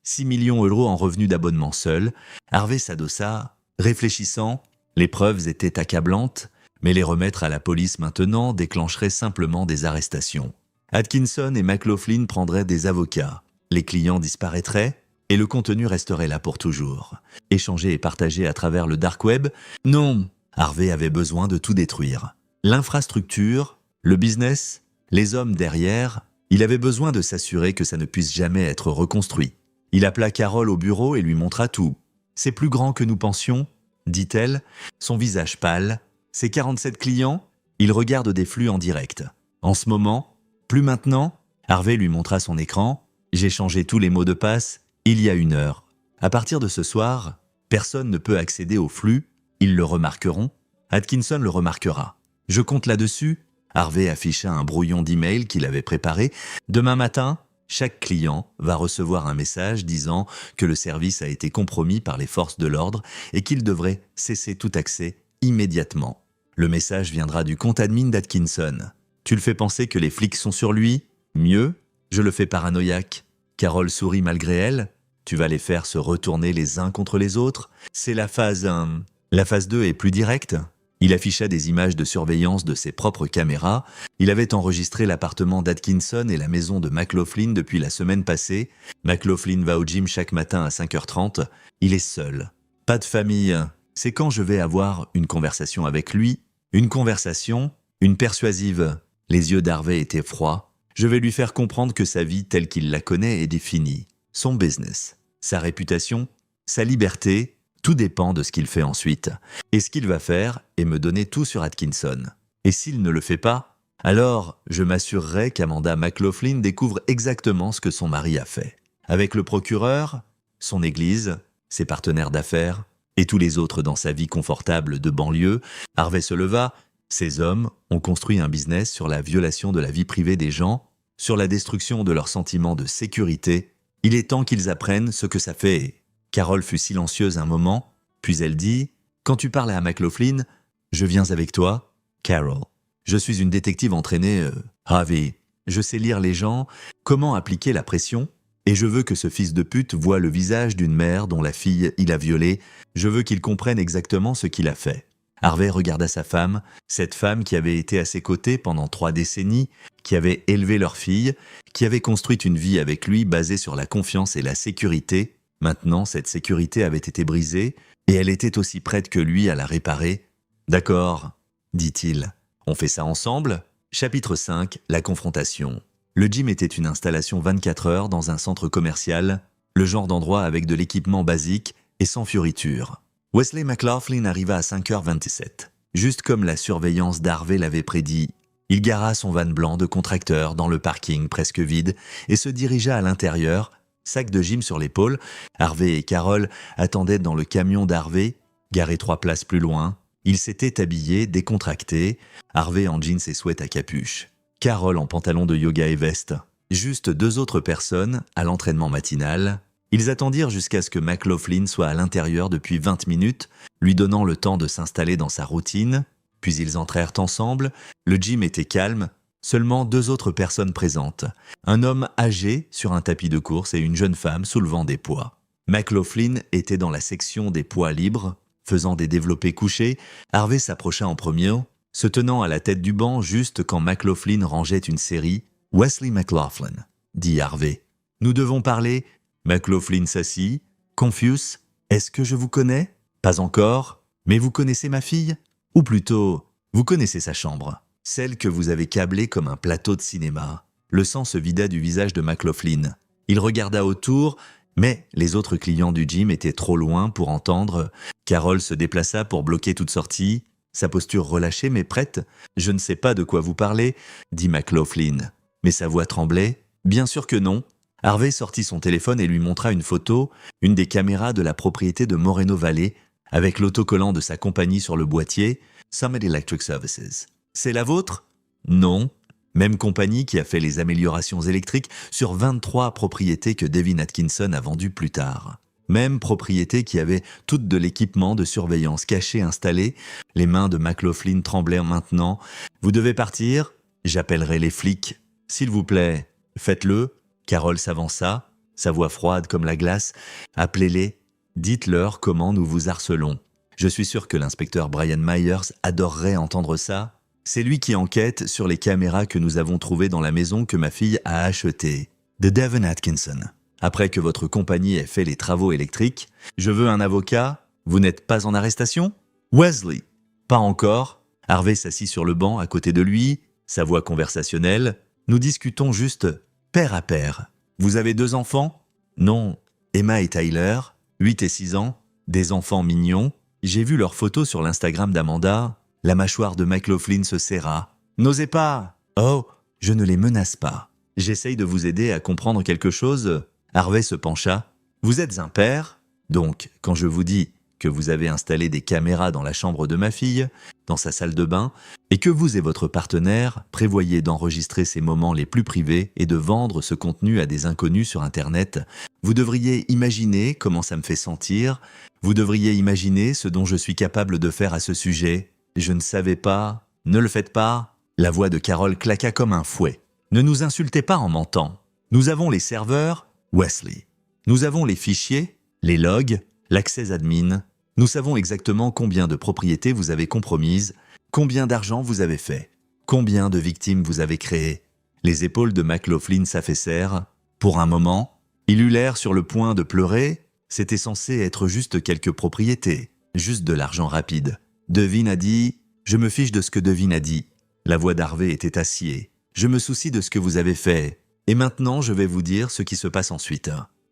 6 millions € en revenus d'abonnement seuls. Harvey s'adossa, réfléchissant. Les preuves étaient accablantes, mais les remettre à la police maintenant déclencherait simplement des arrestations. Atkinson et McLaughlin prendraient des avocats. Les clients disparaîtraient et le contenu resterait là pour toujours. Échangé et partagé à travers le dark web? Non, Harvey avait besoin de tout détruire. L'infrastructure, le business, les hommes derrière, il avait besoin de s'assurer que ça ne puisse jamais être reconstruit. Il appela Carol au bureau et lui montra tout. « C'est plus grand que nous pensions », dit-elle, son visage pâle. Ses 47 clients, ils regardent des flux en direct. En ce moment, plus maintenant, Harvey lui montra son écran. J'ai changé tous les mots de passe il y a 1 heure. À partir de ce soir, personne ne peut accéder au flux. Ils le remarqueront. Atkinson le remarquera. Je compte là-dessus. Harvey afficha un brouillon d'email qu'il avait préparé. Demain matin, chaque client va recevoir un message disant que le service a été compromis par les forces de l'ordre et qu'il devrait cesser tout accès immédiatement. Le message viendra du compte admin d'Atkinson. Tu le fais penser que les flics sont sur lui? Mieux, je le fais paranoïaque. Carol sourit malgré elle. Tu vas les faire se retourner les uns contre les autres. C'est la phase 1. La phase 2 est plus directe. Il afficha des images de surveillance de ses propres caméras. Il avait enregistré l'appartement d'Atkinson et la maison de McLaughlin depuis la semaine passée. McLaughlin va au gym chaque matin à 5h30. Il est seul. Pas de famille. C'est quand je vais avoir une conversation avec lui. Une conversation, une persuasive. Les yeux d'Harvey étaient froids. Je vais lui faire comprendre que sa vie telle qu'il la connaît est définie. Son business, sa réputation, sa liberté, tout dépend de ce qu'il fait ensuite. Et ce qu'il va faire est me donner tout sur Atkinson. Et s'il ne le fait pas, alors je m'assurerai qu'Amanda McLaughlin découvre exactement ce que son mari a fait. Avec le procureur, son église, ses partenaires d'affaires et tous les autres dans sa vie confortable de banlieue, Harvey se leva. Ces hommes ont construit un business sur la violation de la vie privée des gens, sur la destruction de leur sentiment de sécurité. Il est temps qu'ils apprennent ce que ça fait. Carol fut silencieuse un moment, puis elle dit « Quand tu parles à McLaughlin, je viens avec toi. Carol, je suis une détective entraînée. Harvey, je sais lire les gens, comment appliquer la pression, et je veux que ce fils de pute voie le visage d'une mère dont la fille il a violé. Je veux qu'il comprenne exactement ce qu'il a fait. » Harvey regarda sa femme, cette femme qui avait été à ses côtés pendant 3 décennies, qui avait élevé leur fille, qui avait construit une vie avec lui basée sur la confiance et la sécurité. Maintenant, cette sécurité avait été brisée et elle était aussi prête que lui à la réparer. « D'accord, dit-il. On fait ça ensemble ?» Chapitre 5, la confrontation. Le gym était une installation 24 heures dans un centre commercial, le genre d'endroit avec de l'équipement basique et sans fioriture. Wesley McLaughlin arriva à 5h27, juste comme la surveillance d'Harvey l'avait prédit. Il gara son van blanc de contracteur dans le parking presque vide et se dirigea à l'intérieur, sac de gym sur l'épaule. Harvey et Carol attendaient dans le camion d'Harvey, garé 3 places plus loin. Ils s'étaient habillés, décontractés, Harvey en jeans et sweat à capuche, Carol en pantalon de yoga et veste. Juste 2 autres personnes à l'entraînement matinal, Ils attendirent jusqu'à ce que McLaughlin soit à l'intérieur depuis 20 minutes, lui donnant le temps de s'installer dans sa routine, puis ils entrèrent ensemble. Le gym était calme, seulement 2 autres personnes présentes. Un homme âgé sur un tapis de course et une jeune femme soulevant des poids. McLaughlin était dans la section des poids libres, faisant des développés couchés. Harvey s'approcha en premier, se tenant à la tête du banc juste quand McLaughlin rangeait une série. « Wesley McLaughlin », dit Harvey. « Nous devons parler. » McLaughlin s'assit. « Confus, est-ce que je vous connais ? » « Pas encore. Mais vous connaissez ma fille ? Ou plutôt, vous connaissez sa chambre, celle que vous avez câblée comme un plateau de cinéma. » Le sang se vida du visage de McLaughlin. Il regarda autour, mais les autres clients du gym étaient trop loin pour entendre. Carol se déplaça pour bloquer toute sortie, sa posture relâchée mais prête. « Je ne sais pas de quoi vous parlez, » dit McLaughlin. Mais sa voix tremblait. « Bien sûr que non. » Harvey sortit son téléphone et lui montra une photo, une des caméras de la propriété de Moreno Valley, avec l'autocollant de sa compagnie sur le boîtier, Summit Electric Services. « C'est la vôtre ?» « Non. » Même compagnie qui a fait les améliorations électriques sur 23 propriétés que Devin Atkinson a vendues plus tard. Même propriété qui avait toute de l'équipement de surveillance caché installé. Les mains de McLaughlin tremblaient maintenant. « Vous devez partir ? J'appellerai les flics. S'il vous plaît, faites-le. » Carol s'avança, sa voix froide comme la glace. « Appelez-les. Dites-leur comment nous vous harcelons. Je suis sûr que l'inspecteur Brian Myers adorerait entendre ça. C'est lui qui enquête sur les caméras que nous avons trouvées dans la maison que ma fille a achetée. De Devin Atkinson. Après que votre compagnie ait fait les travaux électriques, je veux un avocat. Vous n'êtes pas en arrestation ? Wesley. Pas encore. » Harvey s'assit sur le banc à côté de lui, sa voix conversationnelle. « Nous discutons juste pair à pair. Vous avez 2 enfants ? Non. Emma et Tyler, 8 et 6 ans, des enfants mignons. J'ai vu leurs photos sur l'Instagram d'Amanda. » La mâchoire de McLaughlin se serra. « N'osez pas !»« Oh, je ne les menace pas. J'essaye de vous aider à comprendre quelque chose. » Harvey se pencha. « Vous êtes un père. Donc, quand je vous dis que vous avez installé des caméras dans la chambre de ma fille, dans sa salle de bain, et que vous et votre partenaire prévoyez d'enregistrer ses moments les plus privés et de vendre ce contenu à des inconnus sur Internet, vous devriez imaginer comment ça me fait sentir. Vous devriez imaginer ce dont je suis capable de faire à ce sujet. Je ne savais pas. Ne le faites pas. » La voix de Carol claqua comme un fouet. « Ne nous insultez pas en mentant. Nous avons les serveurs, Wesley. Nous avons les fichiers, les logs, l'accès admin. Nous savons exactement combien de propriétés vous avez compromises, combien d'argent vous avez fait, combien de victimes vous avez créées. » Les épaules de McLaughlin s'affaissèrent. Pour un moment, il eut l'air sur le point de pleurer. C'était censé être juste quelques propriétés, juste de l'argent rapide. Devin a dit « Je me fiche de ce que Devin a dit. » La voix d'Harvey était acier. « Je me soucie de ce que vous avez fait. Et maintenant, je vais vous dire ce qui se passe ensuite. »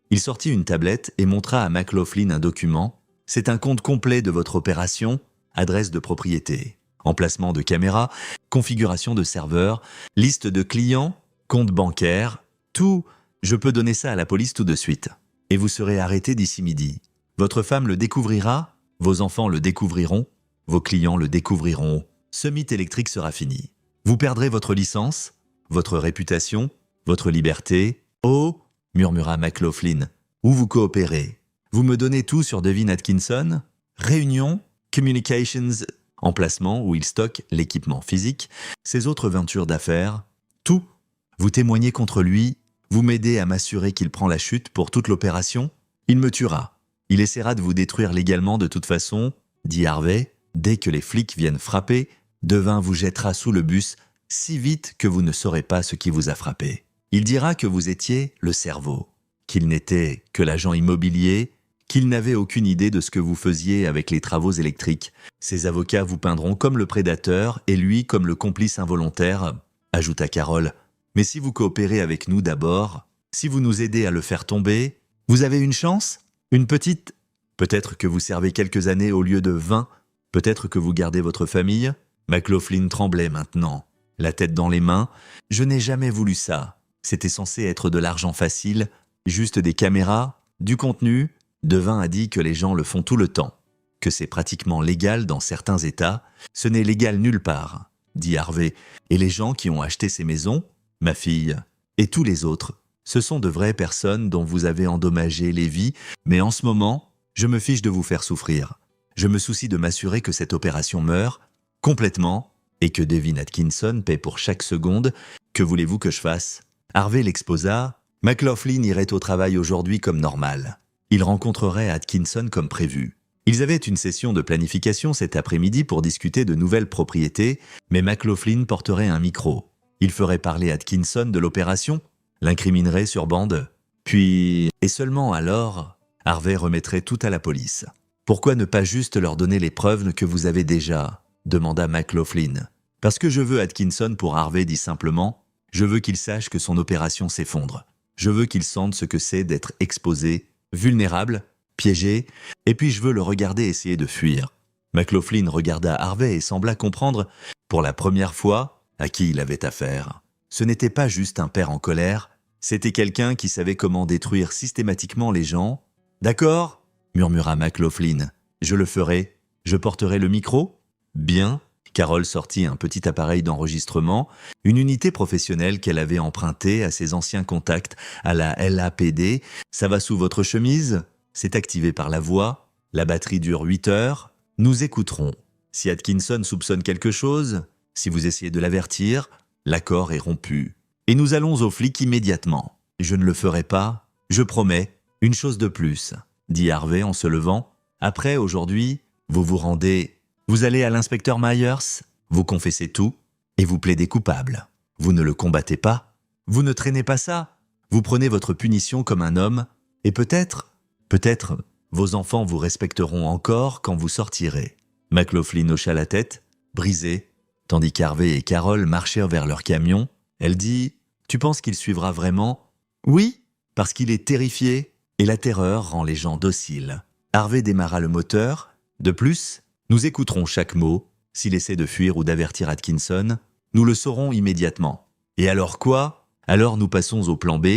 Il sortit une tablette et montra à McLaughlin un document. « C'est un compte complet de votre opération, adresse de propriété, emplacement de caméra, configuration de serveur, liste de clients, compte bancaire, tout. Je peux donner ça à la police tout de suite. Et vous serez arrêté d'ici midi. Votre femme le découvrira, vos enfants le découvriront. Vos clients le découvriront. Ce mythe électrique sera fini. Vous perdrez votre licence, votre réputation, votre liberté. Oh, murmura McLaughlin, ou vous coopérez. Vous me donnez tout sur Devin Atkinson ? Réunion, communications, emplacement où il stocke l'équipement physique, ses autres ventures d'affaires, tout. Vous témoignez contre lui, vous m'aidez à m'assurer qu'il prend la chute pour toute l'opération. Il me tuera. Il essaiera de vous détruire légalement de toute façon, dit Harvey. Dès que les flics viennent frapper, Devin vous jettera sous le bus si vite que vous ne saurez pas ce qui vous a frappé. Il dira que vous étiez le cerveau, qu'il n'était que l'agent immobilier, qu'il n'avait aucune idée de ce que vous faisiez avec les travaux électriques. Ses avocats vous peindront comme le prédateur et lui comme le complice involontaire, ajouta Carol. Mais si vous coopérez avec nous d'abord, si vous nous aidez à le faire tomber, vous avez une chance ? Une petite ? Peut-être que vous servez quelques années au lieu de 20. Peut-être que vous gardez votre famille. McLaughlin tremblait maintenant, la tête dans les mains. « Je n'ai jamais voulu ça. C'était censé être de l'argent facile, juste des caméras, du contenu. » Devin a dit que les gens le font tout le temps, que c'est pratiquement légal dans certains États. « Ce n'est légal nulle part, » dit Harvey. « Et les gens qui ont acheté ces maisons, ma fille, et tous les autres, Ce sont de vraies personnes dont vous avez endommagé les vies, mais en ce moment, je me fiche de vous faire souffrir. Je me soucie de m'assurer que cette opération meure complètement et que Devin Atkinson paie pour chaque seconde. Que voulez-vous que je fasse? Harvey l'exposa. McLaughlin irait au travail aujourd'hui comme normal. Il rencontrerait Atkinson comme prévu. Ils avaient une session de planification cet après-midi pour discuter de nouvelles propriétés, mais McLaughlin porterait un micro. Il ferait parler Atkinson de l'opération, l'incriminerait sur bande. Puis, et seulement alors, Harvey remettrait tout à la police. « Pourquoi ne pas juste leur donner les preuves que vous avez déjà ?» demanda McLaughlin. « Parce que je veux Atkinson pour Harvey dit simplement. Je veux qu'il sache que son opération s'effondre. Je veux qu'il sente ce que c'est d'être exposé, vulnérable, piégé, et puis je veux le regarder essayer de fuir. » McLaughlin regarda Harvey et sembla comprendre, pour la première fois, à qui il avait affaire. Ce n'était pas juste un père en colère, c'était quelqu'un qui savait comment détruire systématiquement les gens. « D'accord ?» murmura McLaughlin. « Je le ferai. Je porterai le micro ?»« Bien. » Carole sortit un petit appareil d'enregistrement, une unité professionnelle qu'elle avait empruntée à ses anciens contacts à la LAPD. « Ça va sous votre chemise ?» C'est activé par la voix. La batterie dure 8 heures. Nous écouterons. Si Atkinson soupçonne quelque chose, si vous essayez de l'avertir, l'accord est rompu. Et nous allons aux flics immédiatement. Je ne le ferai pas. Je promets. Une chose de plus, dit Harvey en se levant. Après, aujourd'hui, vous vous rendez... Vous allez à l'inspecteur Myers, vous confessez tout, et vous plaidez coupable. Vous ne le combattez pas. Vous ne traînez pas ça. Vous prenez votre punition comme un homme, et peut-être, vos enfants vous respecteront encore quand vous sortirez. McLaughlin hocha la tête, brisé, tandis qu'Harvey et Carole marchèrent vers leur camion. Elle dit « Tu penses qu'il suivra vraiment ?»« Oui, parce qu'il est terrifié, et la terreur rend les gens dociles. » Harvey démarra le moteur. De plus, nous écouterons chaque mot. S'il essaie de fuir ou d'avertir Atkinson, nous le saurons immédiatement. Et alors quoi? Alors nous passons au plan B.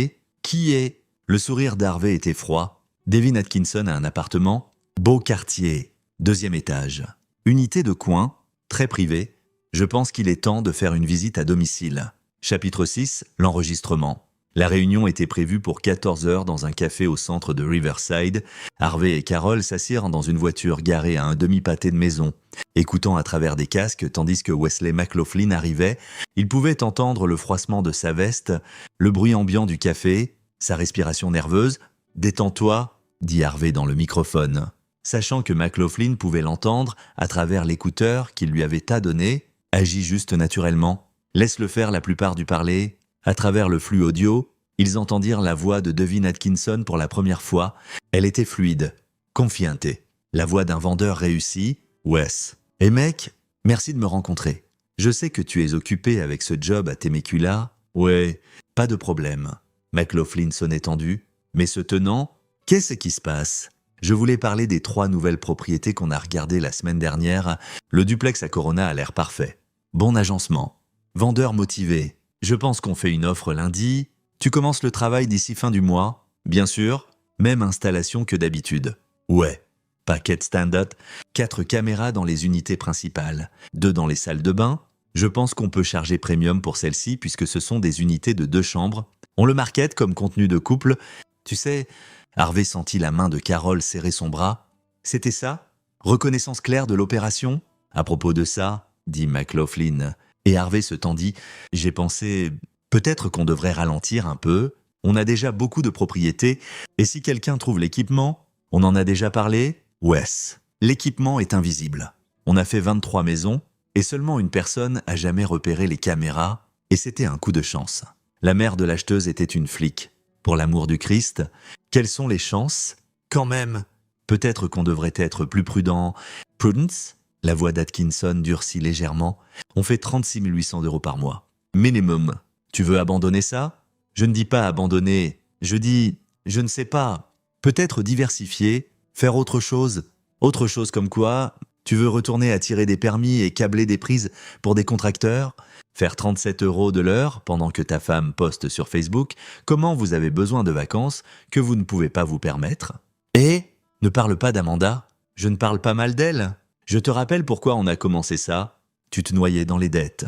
Qui est? Le sourire d'Harvey était froid. Devin Atkinson a un appartement. Beau quartier. 2e étage. Unité de coin. Très privée. Je pense qu'il est temps de faire une visite à domicile. Chapitre 6. L'enregistrement. La réunion était prévue pour 14 heures dans un café au centre de Riverside. Harvey et Carole s'assirent dans une voiture garée à un demi-pâté de maison. Écoutant à travers des casques tandis que Wesley McLaughlin arrivait, ils pouvaient entendre le froissement de sa veste, le bruit ambiant du café, sa respiration nerveuse. « Détends-toi », dit Harvey dans le microphone. Sachant que McLaughlin pouvait l'entendre à travers l'écouteur qu'il lui avait adonné, agis juste naturellement. Laisse-le faire la plupart du parler. À travers le flux audio, ils entendirent la voix de Devin Atkinson pour la première fois. Elle était fluide, confiante. La voix d'un vendeur réussi. « Wes. Et mec, merci de me rencontrer. Je sais que tu es occupé avec ce job à Temecula. Ouais, pas de problème. » McLaughlin sonnait tendu. Mais se tenant, qu'est-ce qui se passe? Je voulais parler des 3 nouvelles propriétés qu'on a regardées la semaine dernière. Le duplex à Corona a l'air parfait. Bon agencement. Vendeur motivé. Je pense qu'on fait une offre lundi. Tu commences le travail d'ici fin du mois. Bien sûr, même installation que d'habitude. Ouais. Paquet stand-up, 4 caméras dans les unités principales, 2 dans les salles de bain. Je pense qu'on peut charger premium pour celle-ci puisque ce sont des unités de 2 chambres. On le market comme contenu de couple. Tu sais, Harvey sentit la main de Carole serrer son bras. C'était ça? Reconnaissance claire de l'opération? À propos de ça, dit McLaughlin. Et Harvey se tendit. J'ai pensé, peut-être qu'on devrait ralentir un peu. On a déjà beaucoup de propriétés. Et si quelqu'un trouve l'équipement, on en a déjà parlé? Wes. L'équipement est invisible. On a fait 23 maisons et seulement une personne a jamais repéré les caméras et c'était un coup de chance. La mère de l'acheteuse était une flic. Pour l'amour du Christ, quelles sont les chances? Quand même, peut-être qu'on devrait être plus prudent. Prudence? La voix d'Atkinson durcit légèrement. On fait 36 800 € par mois. Minimum. Tu veux abandonner ça? Je ne dis pas abandonner. Je dis, je ne sais pas. Peut-être diversifier, faire autre chose. Autre chose comme quoi? Tu veux retourner à tirer des permis et câbler des prises pour des contracteurs? Faire 37 € de l'heure pendant que ta femme poste sur Facebook comment vous avez besoin de vacances que vous ne pouvez pas vous permettre? Et ne parle pas d'Amanda. Je ne parle pas mal d'elle. Je te rappelle pourquoi on a commencé ça. Tu te noyais dans les dettes.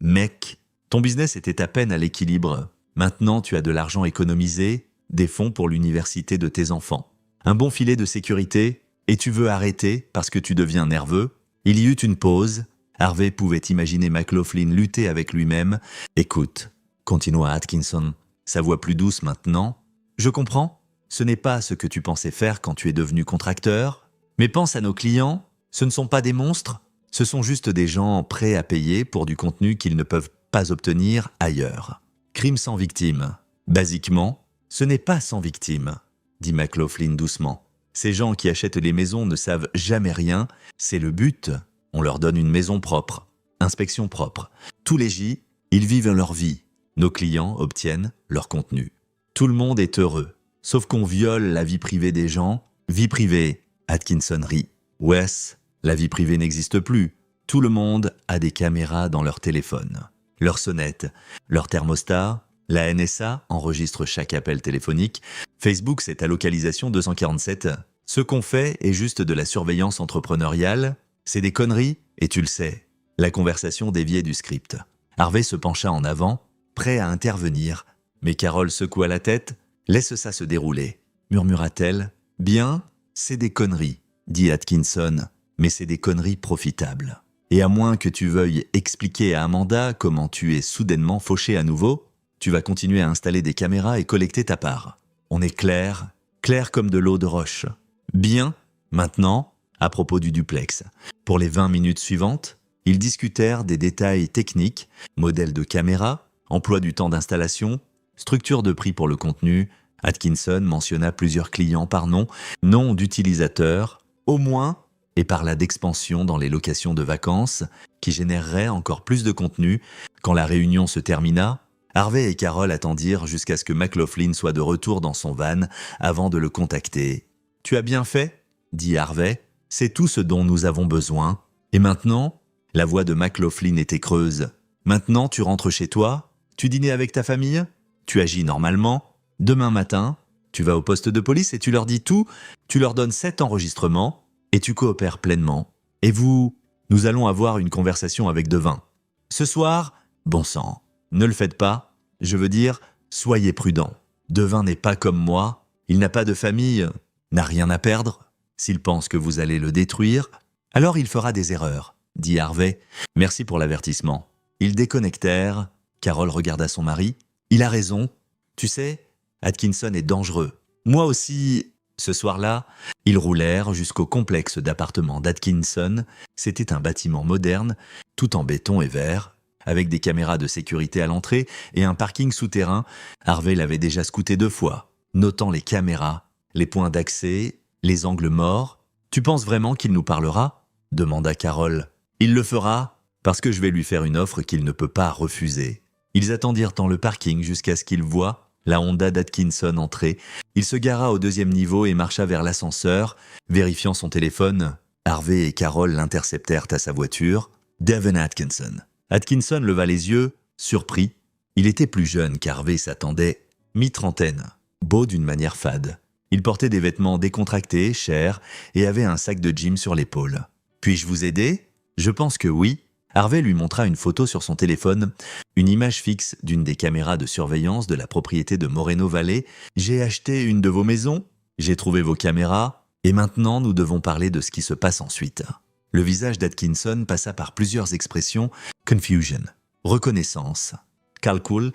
Mec, ton business était à peine à l'équilibre. Maintenant, tu as de l'argent économisé, des fonds pour l'université de tes enfants, un bon filet de sécurité, et tu veux arrêter parce que tu deviens nerveux. Il y eut une pause. Harvey pouvait imaginer McLaughlin lutter avec lui-même. « Écoute, » continua Atkinson, sa voix plus douce maintenant. « Je comprends. Ce n'est pas ce que tu pensais faire quand tu es devenu contracteur. Mais pense à nos clients. Ce ne sont pas des monstres. Ce sont juste des gens prêts à payer pour du contenu qu'ils ne peuvent pas obtenir ailleurs. Crime sans victime. Basiquement, ce n'est pas sans victime, dit McLaughlin doucement. Ces gens qui achètent les maisons ne savent jamais rien. C'est le but. On leur donne une maison propre, inspection propre. Tous les J, ils vivent leur vie. Nos clients obtiennent leur contenu. Tout le monde est heureux, sauf qu'on viole la vie privée des gens. Vie privée, Atkinson rit. Wes, la vie privée n'existe plus. Tout le monde a des caméras dans leur téléphone. Leur sonnette, leur thermostat, la NSA enregistre chaque appel téléphonique. Facebook, c'est ta localisation 247. Ce qu'on fait est juste de la surveillance entrepreneuriale. C'est des conneries, et tu le sais. La conversation déviait du script. Harvey se pencha en avant, prêt à intervenir. Mais Carole secoua la tête. « Laisse ça se dérouler », murmura-t-elle. « Bien, c'est des conneries, » dit Atkinson, « mais c'est des conneries profitables. Et à moins que tu veuilles expliquer à Amanda comment tu es soudainement fauché à nouveau, tu vas continuer à installer des caméras et collecter ta part. On est clair, clair comme de l'eau de roche. Bien, maintenant, à propos du duplex. Pour les 20 minutes suivantes, ils discutèrent des détails techniques, modèle de caméra, emploi du temps d'installation, structure de prix pour le contenu. Atkinson mentionna plusieurs clients par nom, nom d'utilisateurs, au moins, et parla d'expansion dans les locations de vacances, qui générerait encore plus de contenu. Quand la réunion se termina, Harvey et Carole attendirent jusqu'à ce que McLaughlin soit de retour dans son van avant de le contacter. « Tu as bien fait ?» dit Harvey. « C'est tout ce dont nous avons besoin. Et maintenant ?» La voix de McLaughlin était creuse. « Maintenant, tu rentres chez toi? Tu dînes avec ta famille? Tu agis normalement? Demain matin, tu vas au poste de police et tu leur dis tout. Tu leur donnes 7 enregistrements et tu coopères pleinement. Et nous allons avoir une conversation avec Devin. Ce soir, bon sang, ne le faites pas. Je veux dire, soyez prudents. Devin n'est pas comme moi. Il n'a pas de famille, n'a rien à perdre. S'il pense que vous allez le détruire, alors il fera des erreurs, dit Harvey. Merci pour l'avertissement. Ils déconnectèrent. Carole regarda son mari. Il a raison. Tu sais, Atkinson est dangereux. Moi aussi. Ce soir-là, ils roulèrent jusqu'au complexe d'appartements d'Atkinson. C'était un bâtiment moderne, tout en béton et verre, avec des caméras de sécurité à l'entrée et un parking souterrain. Harvey l'avait déjà scouté 2 fois, notant les caméras, les points d'accès, les angles morts. « Tu penses vraiment qu'il nous parlera ?» demanda Carole. « Il le fera, parce que je vais lui faire une offre qu'il ne peut pas refuser. » Ils attendirent dans le parking jusqu'à ce qu'ils voient la Honda d'Atkinson entrer. Il se gara au 2e niveau et marcha vers l'ascenseur. Vérifiant son téléphone, Harvey et Carole l'interceptèrent à sa voiture. Devin Atkinson. Atkinson leva les yeux, surpris. Il était plus jeune qu'Harvey s'attendait, mi-trentaine, beau d'une manière fade. Il portait des vêtements décontractés, chers, et avait un sac de gym sur l'épaule. « Puis-je vous aider ?»« Je pense que oui. » Harvey lui montra une photo sur son téléphone, une image fixe d'une des caméras de surveillance de la propriété de Moreno Valley. « J'ai acheté une de vos maisons, j'ai trouvé vos caméras, et maintenant nous devons parler de ce qui se passe ensuite. » Le visage d'Atkinson passa par plusieurs expressions, confusion, reconnaissance, calcul,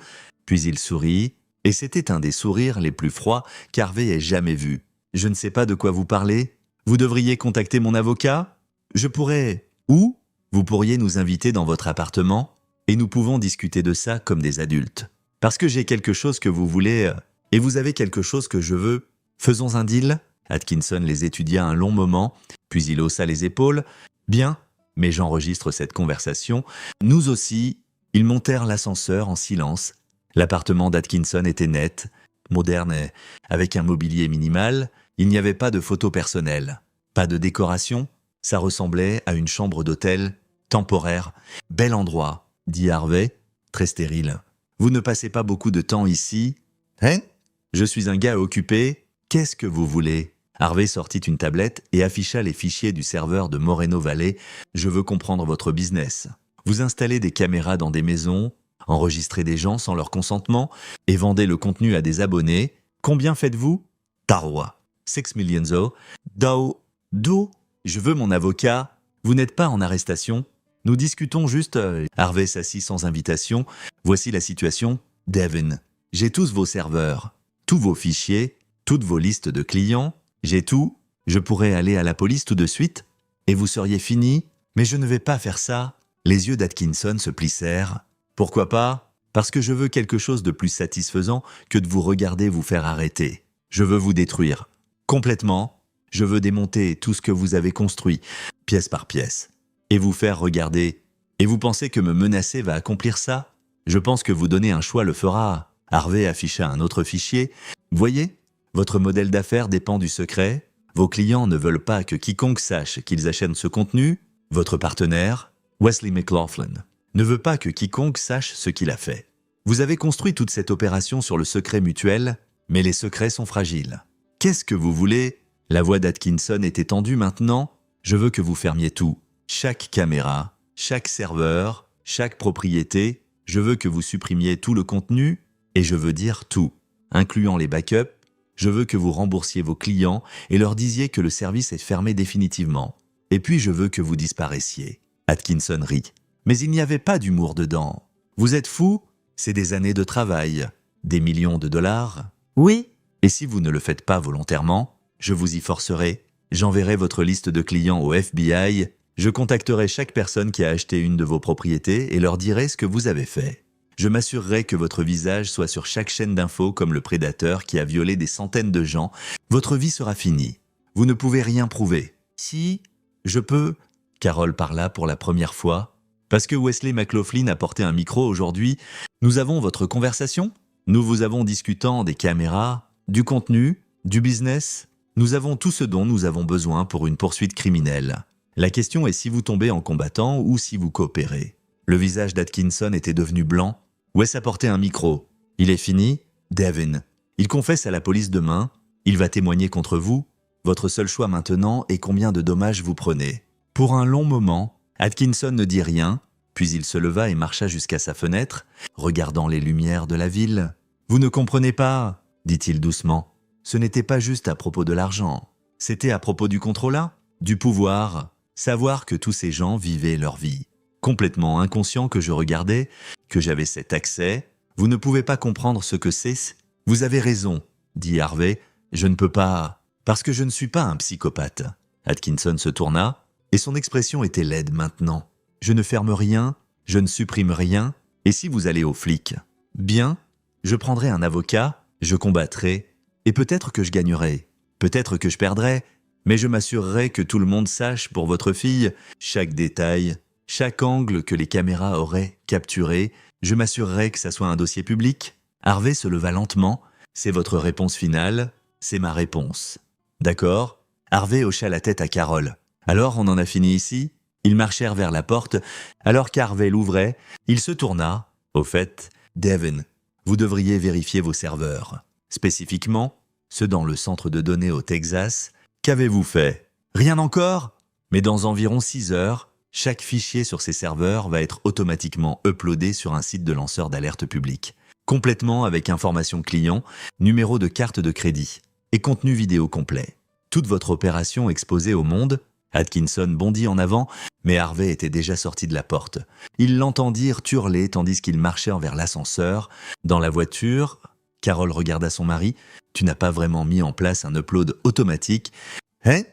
puis il sourit, et c'était un des sourires les plus froids qu'Harvey ait jamais vu. « Je ne sais pas de quoi vous parlez. Vous devriez contacter mon avocat. Je pourrais... Où ? Vous pourriez nous inviter dans votre appartement et nous pouvons discuter de ça comme des adultes. Parce que j'ai quelque chose que vous voulez et vous avez quelque chose que je veux. Faisons un deal ?» Atkinson les étudia un long moment, puis il haussa les épaules. « Bien, mais j'enregistre cette conversation. Nous aussi. » Ils montèrent l'ascenseur en silence. L'appartement d'Atkinson était net, moderne et avec un mobilier minimal. Il n'y avait pas de photos personnelles, pas de décoration. Ça ressemblait à une chambre d'hôtel temporaire. « Bel endroit », dit Harvey, très stérile. « Vous ne passez pas beaucoup de temps ici ?»« Hein ? Je suis un gars occupé. Qu'est-ce que vous voulez ?» Harvey sortit une tablette et afficha les fichiers du serveur de Moreno Valley. « Je veux comprendre votre business. Vous installez des caméras dans des maisons, enregistrez des gens sans leur consentement et vendez le contenu à des abonnés. Combien faites-vous? Tarwa. 6 millions. Do. Je veux mon avocat. Vous n'êtes pas en arrestation. Nous discutons juste. Harvey s'assit sans invitation. Voici la situation. Devin. J'ai tous vos serveurs, tous vos fichiers, toutes vos listes de clients. J'ai tout. Je pourrais aller à la police tout de suite et vous seriez fini. Mais je ne vais pas faire ça. Les yeux d'Atkinson se plissèrent. Pourquoi pas? Parce que je veux quelque chose de plus satisfaisant que de vous regarder vous faire arrêter. Je veux vous détruire. Complètement. Je veux démonter tout ce que vous avez construit, pièce par pièce, et vous faire regarder. Et vous pensez que me menacer va accomplir ça? Je pense que vous donner un choix le fera. Harvey afficha un autre fichier. Voyez, votre modèle d'affaires dépend du secret. Vos clients ne veulent pas que quiconque sache qu'ils achètent ce contenu. Votre partenaire, Wesley McLaughlin, ne veut pas que quiconque sache ce qu'il a fait. Vous avez construit toute cette opération sur le secret mutuel, mais les secrets sont fragiles. Qu'est-ce que vous voulez? La voix d'Atkinson est étendue maintenant. Je veux que vous fermiez tout. Chaque caméra, chaque serveur, chaque propriété. Je veux que vous supprimiez tout le contenu, et je veux dire tout, incluant les backups. Je veux que vous remboursiez vos clients et leur disiez que le service est fermé définitivement. Et puis je veux que vous disparaissiez. Atkinson rit. Mais il n'y avait pas d'humour dedans. Vous êtes fou? C'est des années de travail, des millions de dollars. Oui. Et si vous ne le faites pas volontairement, je vous y forcerai. J'enverrai votre liste de clients au FBI. Je contacterai chaque personne qui a acheté une de vos propriétés et leur dirai ce que vous avez fait. Je m'assurerai que votre visage soit sur chaque chaîne d'infos comme le prédateur qui a violé des centaines de gens. Votre vie sera finie. Vous ne pouvez rien prouver. Si, je peux. Carol parla pour la première fois. Parce que Wesley McLaughlin a porté un micro aujourd'hui, nous avons votre conversation. Nous vous avons discutant des caméras, du contenu, du business. Nous avons tout ce dont nous avons besoin pour une poursuite criminelle. La question est si vous tombez en combattant ou si vous coopérez. Le visage d'Atkinson était devenu blanc. Wes a porté un micro. Il est fini? Devin. Il confesse à la police demain. Il va témoigner contre vous. Votre seul choix maintenant est combien de dommages vous prenez. Pour un long moment, Atkinson ne dit rien, puis il se leva et marcha jusqu'à sa fenêtre, regardant les lumières de la ville. « Vous ne comprenez pas » dit-il doucement. Ce n'était pas juste à propos de l'argent. C'était à propos du contrôle, du pouvoir, savoir que tous ces gens vivaient leur vie. Complètement inconscient que je regardais, que j'avais cet accès. Vous ne pouvez pas comprendre ce que c'est. Vous avez raison, dit Harvey. Je ne peux pas, parce que je ne suis pas un psychopathe. Atkinson se tourna, et son expression était laide maintenant. Je ne ferme rien, je ne supprime rien, et si vous allez aux flics? Bien, je prendrai un avocat, je combattrai, et peut-être que je gagnerai, peut-être que je perdrai, mais je m'assurerai que tout le monde sache pour votre fille chaque détail, chaque angle que les caméras auraient capturé. Je m'assurerai que ça soit un dossier public. Harvey se leva lentement. C'est votre réponse finale, c'est ma réponse. D'accord? Harvey hocha la tête à Carol. Alors on en a fini ici? Ils marchèrent vers la porte. Alors qu'Harvey l'ouvrait, il se tourna. Au fait, Devin, vous devriez vérifier vos serveurs. Spécifiquement, ceux dans le centre de données au Texas. Qu'avez-vous fait? Rien encore? Mais dans environ 6 heures, chaque fichier sur ces serveurs va être automatiquement uploadé sur un site de lanceur d'alerte public, complètement avec information client, numéro de carte de crédit et contenu vidéo complet. Toute votre opération exposée au monde. Atkinson bondit en avant, mais Harvey était déjà sorti de la porte. Ils l'entendirent hurler tandis qu'ils marchaient vers l'ascenseur. Dans la voiture, Carol regarda son mari. « Tu n'as pas vraiment mis en place un upload automatique. » « Hein?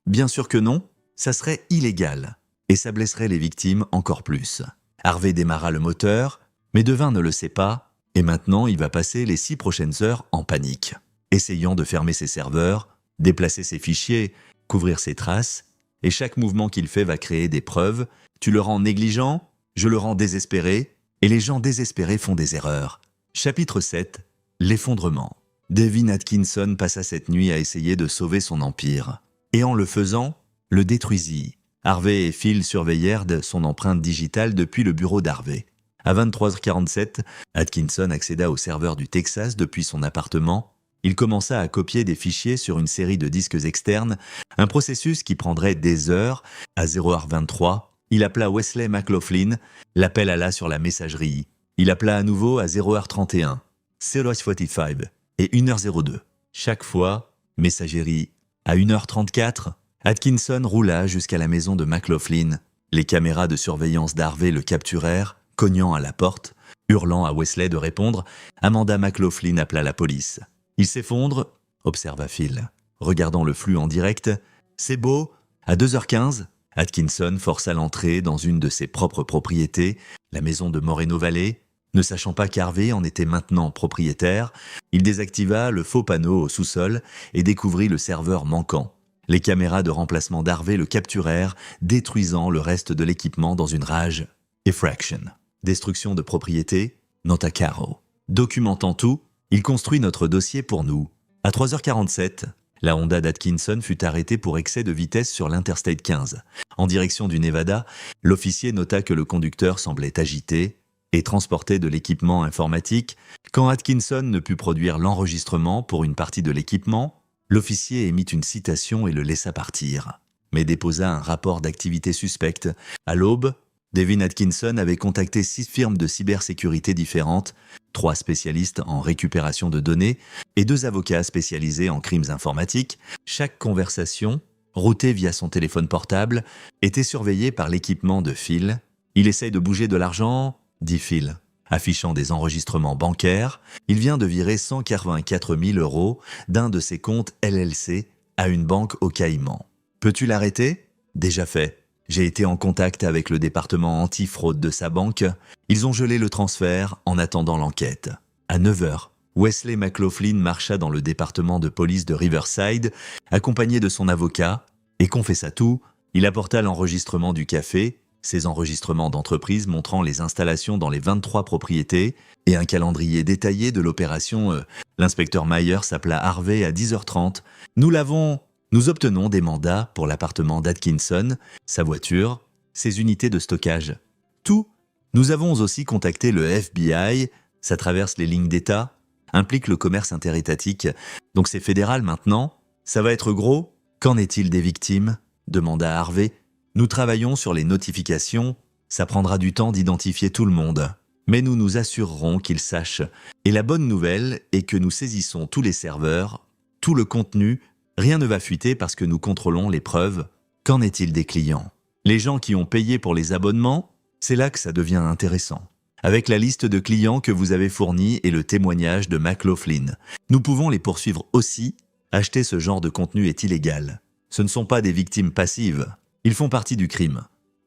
Bien sûr que non. Ça serait illégal. Et ça blesserait les victimes encore plus. » Harvey démarra le moteur, mais Devin ne le sait pas, et maintenant il va passer les 6 prochaines heures en panique, essayant de fermer ses serveurs, déplacer ses fichiers, couvrir ses traces, et chaque mouvement qu'il fait va créer des preuves. Tu le rends négligent, je le rends désespéré, et les gens désespérés font des erreurs. Chapitre 7. L'effondrement. Devin Atkinson passa cette nuit à essayer de sauver son empire, et en le faisant, le détruisit. Harvey et Phil surveillèrent son empreinte digitale depuis le bureau d'Harvey. À 23h47, Atkinson accéda au serveur du Texas depuis son appartement. Il commença à copier des fichiers sur une série de disques externes, un processus qui prendrait des heures. À 0h23, il appela Wesley McLaughlin. L'appel alla sur la messagerie. Il appela à nouveau à 0h31, 0h45 et 1h02. Chaque fois, messagerie. À 1h34, Atkinson roula jusqu'à la maison de McLaughlin. Les caméras de surveillance d'Harvey le capturèrent, cognant à la porte. Hurlant à Wesley de répondre, Amanda McLaughlin appela la police. Il s'effondre, observa Phil. Regardant le flux en direct, c'est beau. À 2h15, Atkinson força l'entrée dans une de ses propres propriétés, la maison de Moreno Valley. Ne sachant pas qu'Harvey en était maintenant propriétaire, il désactiva le faux panneau au sous-sol et découvrit le serveur manquant. Les caméras de remplacement d'Harvey le capturèrent, détruisant le reste de l'équipement dans une rage. Effraction. Destruction de propriété, nota caro. Documentant tout, il construit notre dossier pour nous. À 3h47, la Honda d'Atkinson fut arrêtée pour excès de vitesse sur l'Interstate 15. En direction du Nevada, l'officier nota que le conducteur semblait agité et transportait de l'équipement informatique. Quand Atkinson ne put produire l'enregistrement pour une partie de l'équipement, l'officier émit une citation et le laissa partir, mais déposa un rapport d'activité suspecte. À l'aube, Devin Atkinson avait contacté 6 firmes de cybersécurité différentes, 3 spécialistes en récupération de données et 2 avocats spécialisés en crimes informatiques. Chaque conversation, routée via son téléphone portable, était surveillée par l'équipement de Phil. « Il essaye de bouger de l'argent ?» dit Phil, affichant des enregistrements bancaires. Il vient de virer 184 000 € d'un de ses comptes LLC à une banque aux Caïmans. Peux-tu l'arrêter ? Déjà fait. J'ai été en contact avec le département anti-fraude de sa banque. Ils ont gelé le transfert en attendant l'enquête. À 9h, Wesley McLaughlin marcha dans le département de police de Riverside, accompagné de son avocat, et confessa tout. Il apporta l'enregistrement du café, ses enregistrements d'entreprise montrant les installations dans les 23 propriétés et un calendrier détaillé de l'opération. L'inspecteur Myers s'appela Harvey à 10h30. Nous obtenons des mandats pour l'appartement d'Atkinson, sa voiture, ses unités de stockage. Tout. Nous avons aussi contacté le FBI, ça traverse les lignes d'État, implique le commerce interétatique. Donc c'est fédéral maintenant. Ça va être gros. Qu'en est-il des victimes ? Demanda Harvey. Nous travaillons sur les notifications, ça prendra du temps d'identifier tout le monde. Mais nous nous assurerons qu'ils sachent. Et la bonne nouvelle est que nous saisissons tous les serveurs, tout le contenu, rien ne va fuiter parce que nous contrôlons les preuves. Qu'en est-il des clients ? Les gens qui ont payé pour les abonnements, c'est là que ça devient intéressant. Avec la liste de clients que vous avez fournie et le témoignage de McLaughlin, nous pouvons les poursuivre aussi. Acheter ce genre de contenu est illégal. Ce ne sont pas des victimes passives. Ils font partie du crime.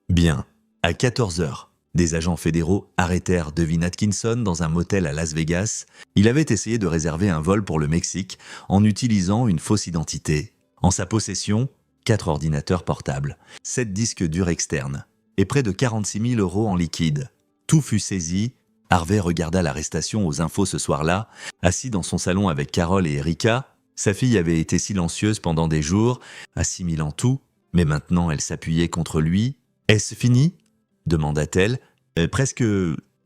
Bien. À 14h, des agents fédéraux arrêtèrent Devin Atkinson dans un motel à Las Vegas. Il avait essayé de réserver un vol pour le Mexique en utilisant une fausse identité. En sa possession, 4 ordinateurs portables, 7 disques durs externes et près de 46 000 € en liquide. Tout fut saisi. Harvey regarda l'arrestation aux infos ce soir-là, assis dans son salon avec Carol et Erika. Sa fille avait été silencieuse pendant des jours, assimilant tout. Mais maintenant, elle s'appuyait contre lui. « Est-ce fini ?» demanda-t-elle. « Presque, »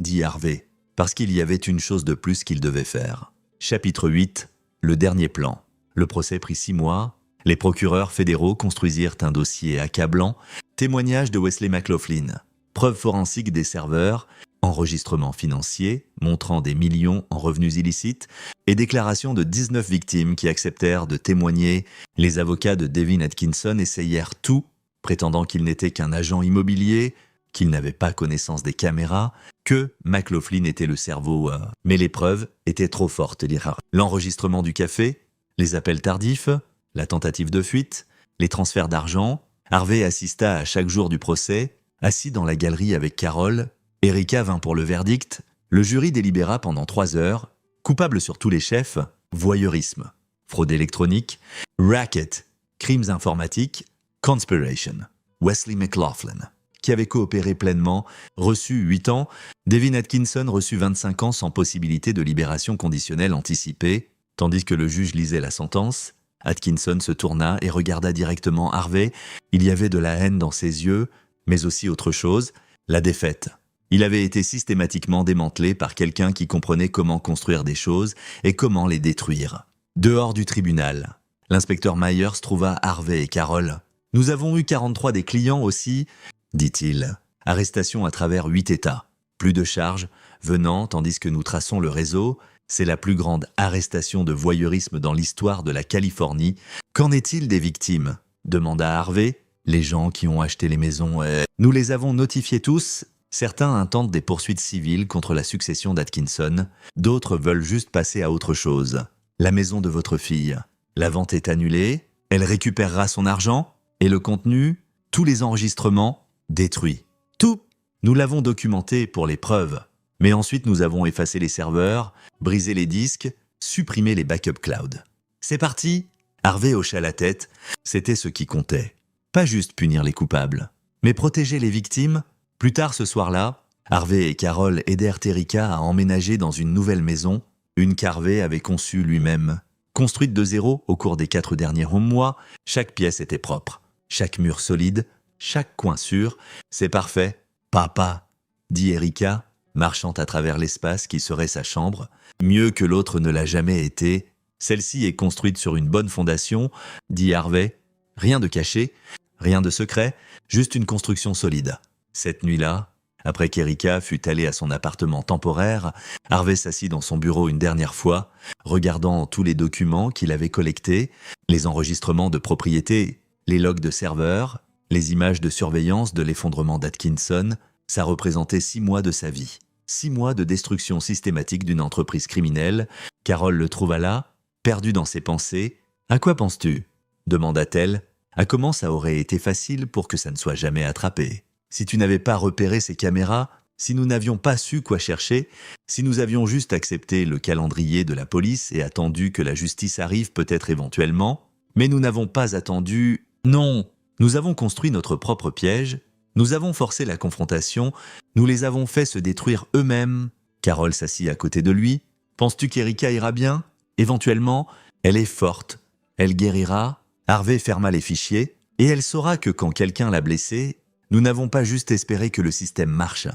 dit Harvey, parce qu'il y avait une chose de plus qu'il devait faire. Chapitre 8. Le dernier plan. Le procès prit 6 mois. Les procureurs fédéraux construisirent un dossier accablant. Témoignage de Wesley McLaughlin. Preuves forensiques des serveurs. Enregistrements financiers montrant des millions en revenus illicites et déclaration de 19 victimes qui acceptèrent de témoigner. Les avocats de Devin Atkinson essayèrent tout, prétendant qu'il n'était qu'un agent immobilier, qu'il n'avait pas connaissance des caméras, que McLaughlin était le cerveau. Mais les preuves étaient trop fortes, dira. L'enregistrement du café, les appels tardifs, la tentative de fuite, les transferts d'argent. Harvey assista à chaque jour du procès, assis dans la galerie avec Carol. Erika vint pour le verdict. Le jury délibéra pendant 3 heures. Coupable sur tous les chefs, voyeurisme, fraude électronique, racket, crimes informatiques, conspiration. Wesley McLaughlin, qui avait coopéré pleinement, reçut 8 ans. Devin Atkinson reçut 25 ans sans possibilité de libération conditionnelle anticipée. Tandis que le juge lisait la sentence, Atkinson se tourna et regarda directement Harvey. Il y avait de la haine dans ses yeux, mais aussi autre chose, la défaite. Il avait été systématiquement démantelé par quelqu'un qui comprenait comment construire des choses et comment les détruire. Dehors du tribunal, l'inspecteur Myers trouva Harvey et Carol. « Nous avons eu 43 des clients aussi, dit-il. Arrestation à travers 8 États. Plus de charges, venant tandis que nous traçons le réseau. C'est la plus grande arrestation de voyeurisme dans l'histoire de la Californie. Qu'en est-il des victimes ? Demanda Harvey. Les gens qui ont acheté les maisons, nous les avons notifiés tous. Certains intentent des poursuites civiles contre la succession d'Atkinson. D'autres veulent juste passer à autre chose. La maison de votre fille. La vente est annulée. Elle récupérera son argent. Et le contenu, tous les enregistrements, détruits. Tout. Nous l'avons documenté pour les preuves. Mais ensuite nous avons effacé les serveurs, brisé les disques, supprimé les backup cloud. C'est parti. Harvey hocha la tête. C'était ce qui comptait. Pas juste punir les coupables, mais protéger les victimes. Plus tard ce soir-là, Harvey et Carol aidèrent Erika à emménager dans une nouvelle maison, une qu'Harvey avait conçue lui-même. Construite de zéro au cours des 4 derniers mois, chaque pièce était propre, chaque mur solide, chaque coin sûr. C'est parfait. Papa, dit Erika, marchant à travers l'espace qui serait sa chambre. Mieux que l'autre ne l'a jamais été. Celle-ci est construite sur une bonne fondation, dit Harvey. Rien de caché, rien de secret, juste une construction solide. Cette nuit-là, après qu'Erika fût allée à son appartement temporaire, Harvey s'assit dans son bureau une dernière fois, regardant tous les documents qu'il avait collectés, les enregistrements de propriété, les logs de serveurs, les images de surveillance de l'effondrement d'Atkinson. Ça représentait 6 mois de sa vie. 6 mois de destruction systématique d'une entreprise criminelle. Carol le trouva là, perdu dans ses pensées. « À quoi penses-tu » demanda-t-elle. « À comment ça aurait été facile pour que ça ne soit jamais attrapé. Si tu n'avais pas repéré ces caméras, si nous n'avions pas su quoi chercher, si nous avions juste accepté le calendrier de la police et attendu que la justice arrive peut-être éventuellement, mais nous n'avons pas attendu... Non, nous avons construit notre propre piège, nous avons forcé la confrontation, nous les avons fait se détruire eux-mêmes. » Carol s'assit à côté de lui. « Penses-tu qu'Erika ira bien ? Éventuellement, elle est forte, elle guérira. » Harvey ferma les fichiers, et elle saura que quand quelqu'un l'a blessée, nous n'avons pas juste espéré que le système marche.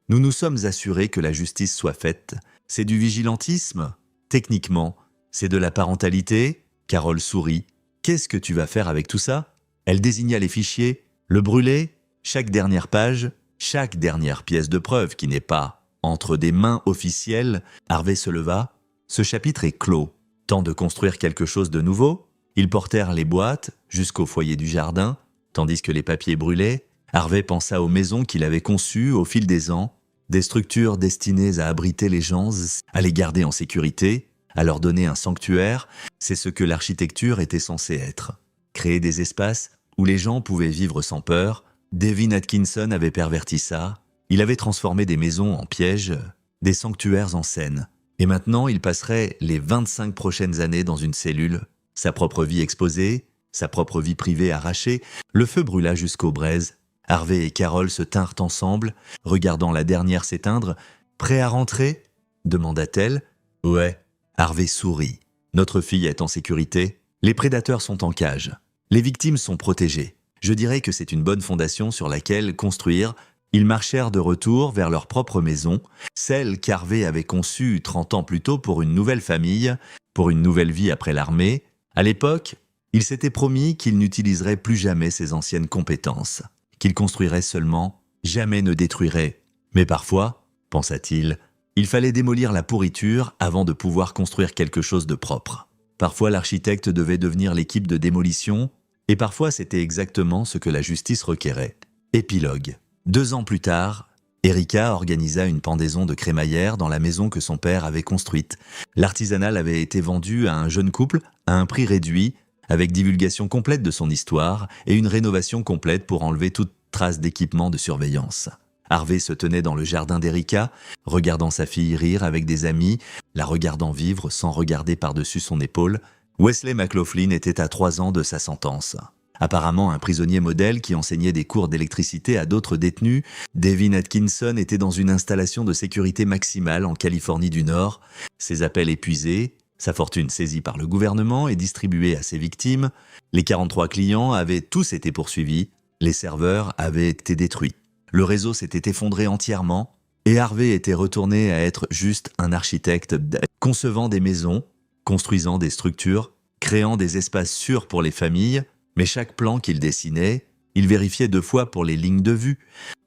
Nous nous sommes assurés que la justice soit faite. C'est du vigilantisme. Techniquement, c'est de la parentalité. Carol sourit. Qu'est-ce que tu vas faire avec tout ça ? Elle désigna les fichiers, le brûler, chaque dernière page, chaque dernière pièce de preuve qui n'est pas entre des mains officielles. Harvey se leva. Ce chapitre est clos. Temps de construire quelque chose de nouveau ? Ils portèrent les boîtes jusqu'au foyer du jardin, tandis que les papiers brûlaient. Harvey pensa aux maisons qu'il avait conçues au fil des ans, des structures destinées à abriter les gens, à les garder en sécurité, à leur donner un sanctuaire. C'est ce que l'architecture était censée être. Créer des espaces où les gens pouvaient vivre sans peur. Devin Atkinson avait perverti ça. Il avait transformé des maisons en pièges, des sanctuaires en scènes. Et maintenant, il passerait les 25 prochaines années dans une cellule. Sa propre vie exposée, sa propre vie privée arrachée, le feu brûla jusqu'aux braises. Harvey et Carol se tinrent ensemble, regardant la dernière s'éteindre. « Prêt à rentrer ?» demanda-t-elle. « Ouais. » Harvey sourit. « Notre fille est en sécurité. Les prédateurs sont en cage. Les victimes sont protégées. Je dirais que c'est une bonne fondation sur laquelle construire. » Ils marchèrent de retour vers leur propre maison, celle qu'Harvey avait conçue 30 ans plus tôt pour une nouvelle famille, pour une nouvelle vie après l'armée. À l'époque, il s'était promis qu'il n'utiliserait plus jamais ses anciennes compétences, qu'il construirait seulement, jamais ne détruirait. Mais parfois, pensa-t-il, il fallait démolir la pourriture avant de pouvoir construire quelque chose de propre. Parfois l'architecte devait devenir l'équipe de démolition, et parfois c'était exactement ce que la justice requérait. Épilogue. 2 ans plus tard, Erika organisa une pendaison de crémaillère dans la maison que son père avait construite. L'artisanal avait été vendu à un jeune couple à un prix réduit, avec divulgation complète de son histoire et une rénovation complète pour enlever toute trace d'équipement de surveillance. Harvey se tenait dans le jardin d'Erika, regardant sa fille rire avec des amis, la regardant vivre sans regarder par-dessus son épaule. Wesley McLaughlin était à 3 ans de sa sentence. Apparemment un prisonnier modèle qui enseignait des cours d'électricité à d'autres détenus, Devin Atkinson était dans une installation de sécurité maximale en Californie du Nord. Ses appels épuisés, sa fortune saisie par le gouvernement et distribuée à ses victimes, les 43 clients avaient tous été poursuivis, les serveurs avaient été détruits. Le réseau s'était effondré entièrement et Harvey était retourné à être juste un architecte concevant des maisons, construisant des structures, créant des espaces sûrs pour les familles. Mais chaque plan qu'il dessinait, il vérifiait 2 fois pour les lignes de vue,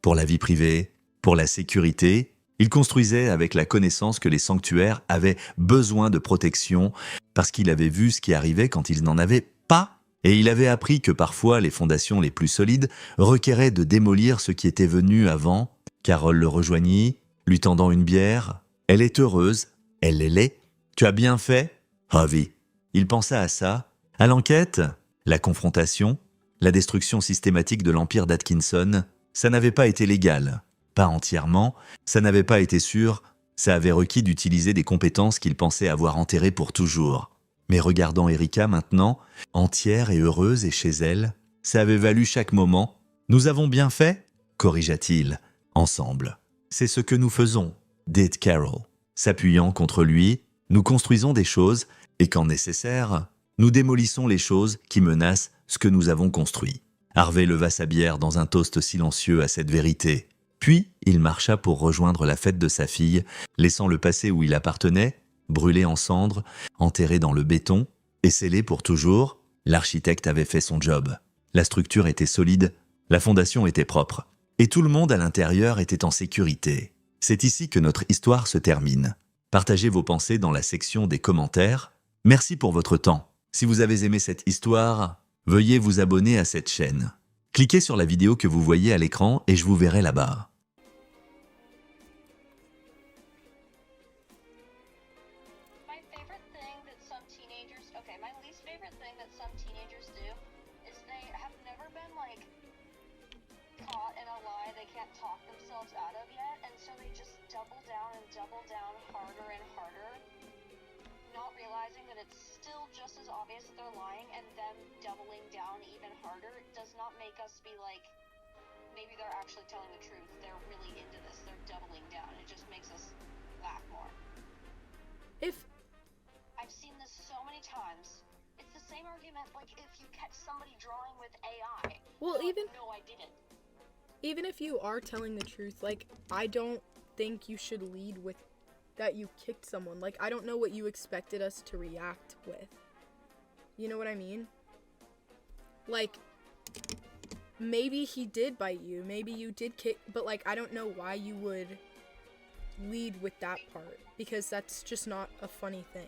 pour la vie privée, pour la sécurité, Il construisait avec la connaissance que les sanctuaires avaient besoin de protection parce qu'il avait vu ce qui arrivait quand ils n'en avaient pas. Et il avait appris que parfois les fondations les plus solides requéraient de démolir ce qui était venu avant. Carole le rejoignit, lui tendant une bière. Elle est heureuse, elle l'est. Tu as bien fait, Harvey. Il pensa à ça, à l'enquête, la confrontation, la destruction systématique de l'empire d'Atkinson. Ça n'avait pas été légal, pas entièrement, ça n'avait pas été sûr, ça avait requis d'utiliser des compétences qu'il pensait avoir enterrées pour toujours. Mais regardant Erika maintenant, entière et heureuse et chez elle, ça avait valu chaque moment. Nous avons bien fait, corrigea-t-il, ensemble. C'est ce que nous faisons, dit Carol. S'appuyant contre lui, nous construisons des choses et quand nécessaire, nous démolissons les choses qui menacent ce que nous avons construit. Harvey leva sa bière dans un toast silencieux à cette vérité. Puis, il marcha pour rejoindre la fête de sa fille, laissant le passé où il appartenait, brûlé en cendres, enterré dans le béton, et scellé pour toujours. L'architecte avait fait son job. La structure était solide, la fondation était propre, et tout le monde à l'intérieur était en sécurité. C'est ici que notre histoire se termine. Partagez vos pensées dans la section des commentaires. Merci pour votre temps. Si vous avez aimé cette histoire, veuillez vous abonner à cette chaîne. Cliquez sur la vidéo que vous voyez à l'écran et je vous verrai là-bas. My least favorite thing that some teenagers do is they have never been like caught in a lie they can't talk themselves out of yet, and so they just double down harder and harder, not realizing that it's still just as obvious that they're lying, and them doubling down even harder does not make us be like, maybe they're actually telling the truth, they're really into this, they're doubling down. It just makes us laugh more. I've seen this so many times. It's the same argument like if you catch somebody drawing with AI. Well, No, I didn't. even if you are telling the truth, like, I don't think you should lead with that you kicked someone. Like, I don't know what you expected us to react with. You know what I mean? Like, maybe he did bite you, maybe you did kick, but like, I don't know why you would lead with that part, because that's just not a funny thing.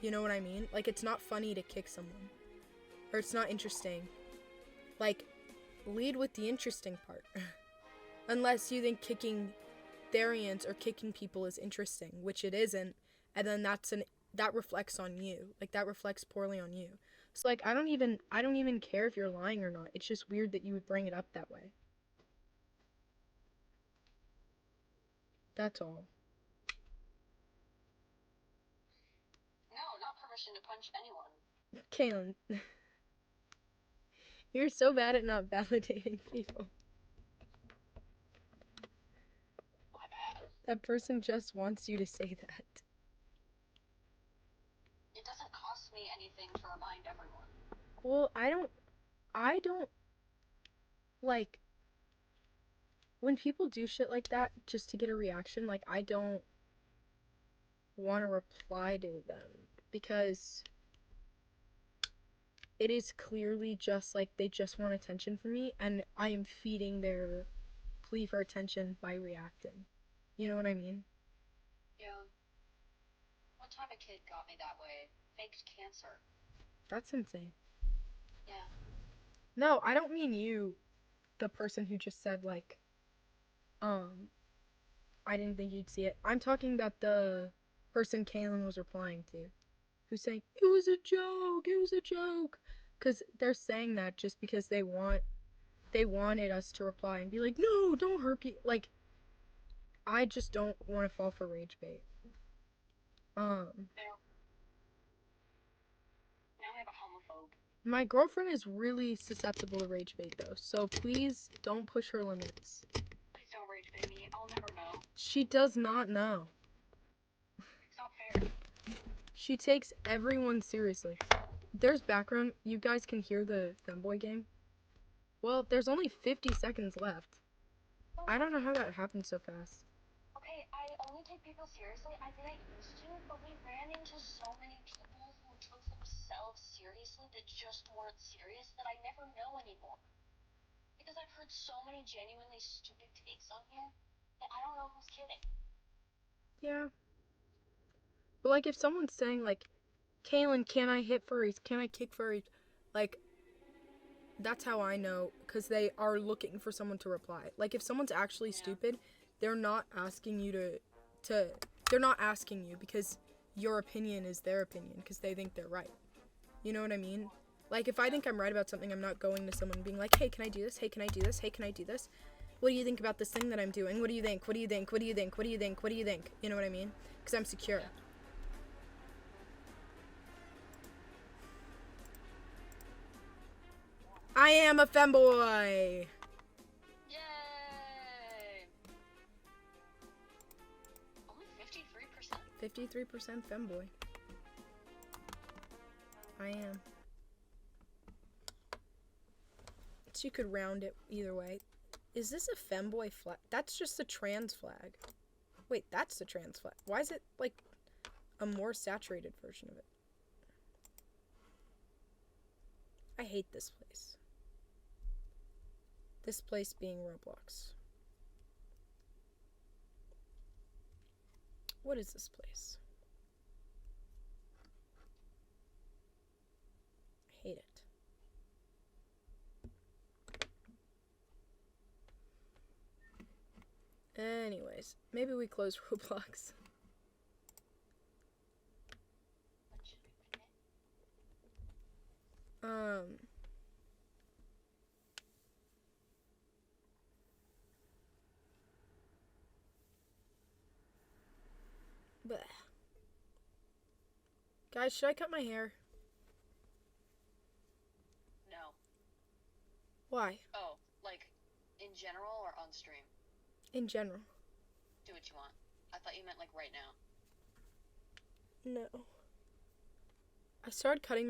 You know what I mean? Like, it's not funny to kick someone, or it's not interesting. Like, lead with the interesting part. Unless you think kicking Therians or kicking people is interesting, which it isn't, and then that reflects on you. Like, that reflects poorly on you. So like, I don't even care if you're lying or not. It's just weird that you would bring it up that way. That's all. No, not permission to punch anyone. Kaylin, you're so bad at not validating people. My bad. That person just wants you to say that. It doesn't cost me anything to remind everyone. Well, I don't like when people do shit like that just to get a reaction. Like, I don't want to reply to them because it is clearly just like they just want attention from me, and I am feeding their plea for attention by reacting. You know what I mean? Yeah. One time a kid got me that way. Faked cancer. That's insane. Yeah. No, I don't mean you, the person who just said, like, I didn't think you'd see it. I'm talking about the person Kaylin was replying to, who's saying, it was a joke. Because they're saying that just because they wanted us to reply and be like, no, don't hurt people. Like, I just don't want to fall for rage bait. Now I have a homophobe. My girlfriend is really susceptible to rage bait, though, so please don't push her limits. Please don't rage bait me. I'll never know. She does not know. It's not fair. She takes everyone seriously. There's background. You guys can hear the Femboy game. Well, there's only 50 seconds left. I don't know how that happened so fast. Okay, I only take people seriously. I didn't used to, but we ran into so many people who took themselves seriously that just weren't serious that I never know anymore. Because I've heard so many genuinely stupid takes on here that I don't know who's kidding. Yeah. But like if someone's saying like, Kaylin, can I hit furries? Can I kick furries? Like, that's how I know, because they are looking for someone to reply. Like if someone's actually stupid, they're not asking you they're not asking you because your opinion is their opinion because they think they're right. You know what I mean? Like if I think I'm right about something, I'm not going to someone being like, hey, can I do this? Hey, can I do this? Hey, can I do this? What do you think about this thing that I'm doing? What do you think? What do you think? What do you think? What do you think? What do you think? You know what I mean? Because I'm secure. I am a femboy. Yay! Only 53%. 53% femboy. I am. So you could round it either way. Is this a femboy flag? That's just a trans flag. Wait, that's the trans flag. Why is it like a more saturated version of it? I hate this place. This place being Roblox. What is this place? I hate it. Anyways, maybe we close Roblox. What should we put Bleh. Guys, should I cut my hair? No. Why? Oh, like in general or on stream? In general. Do what you want. I thought you meant like right now. No. I started cutting my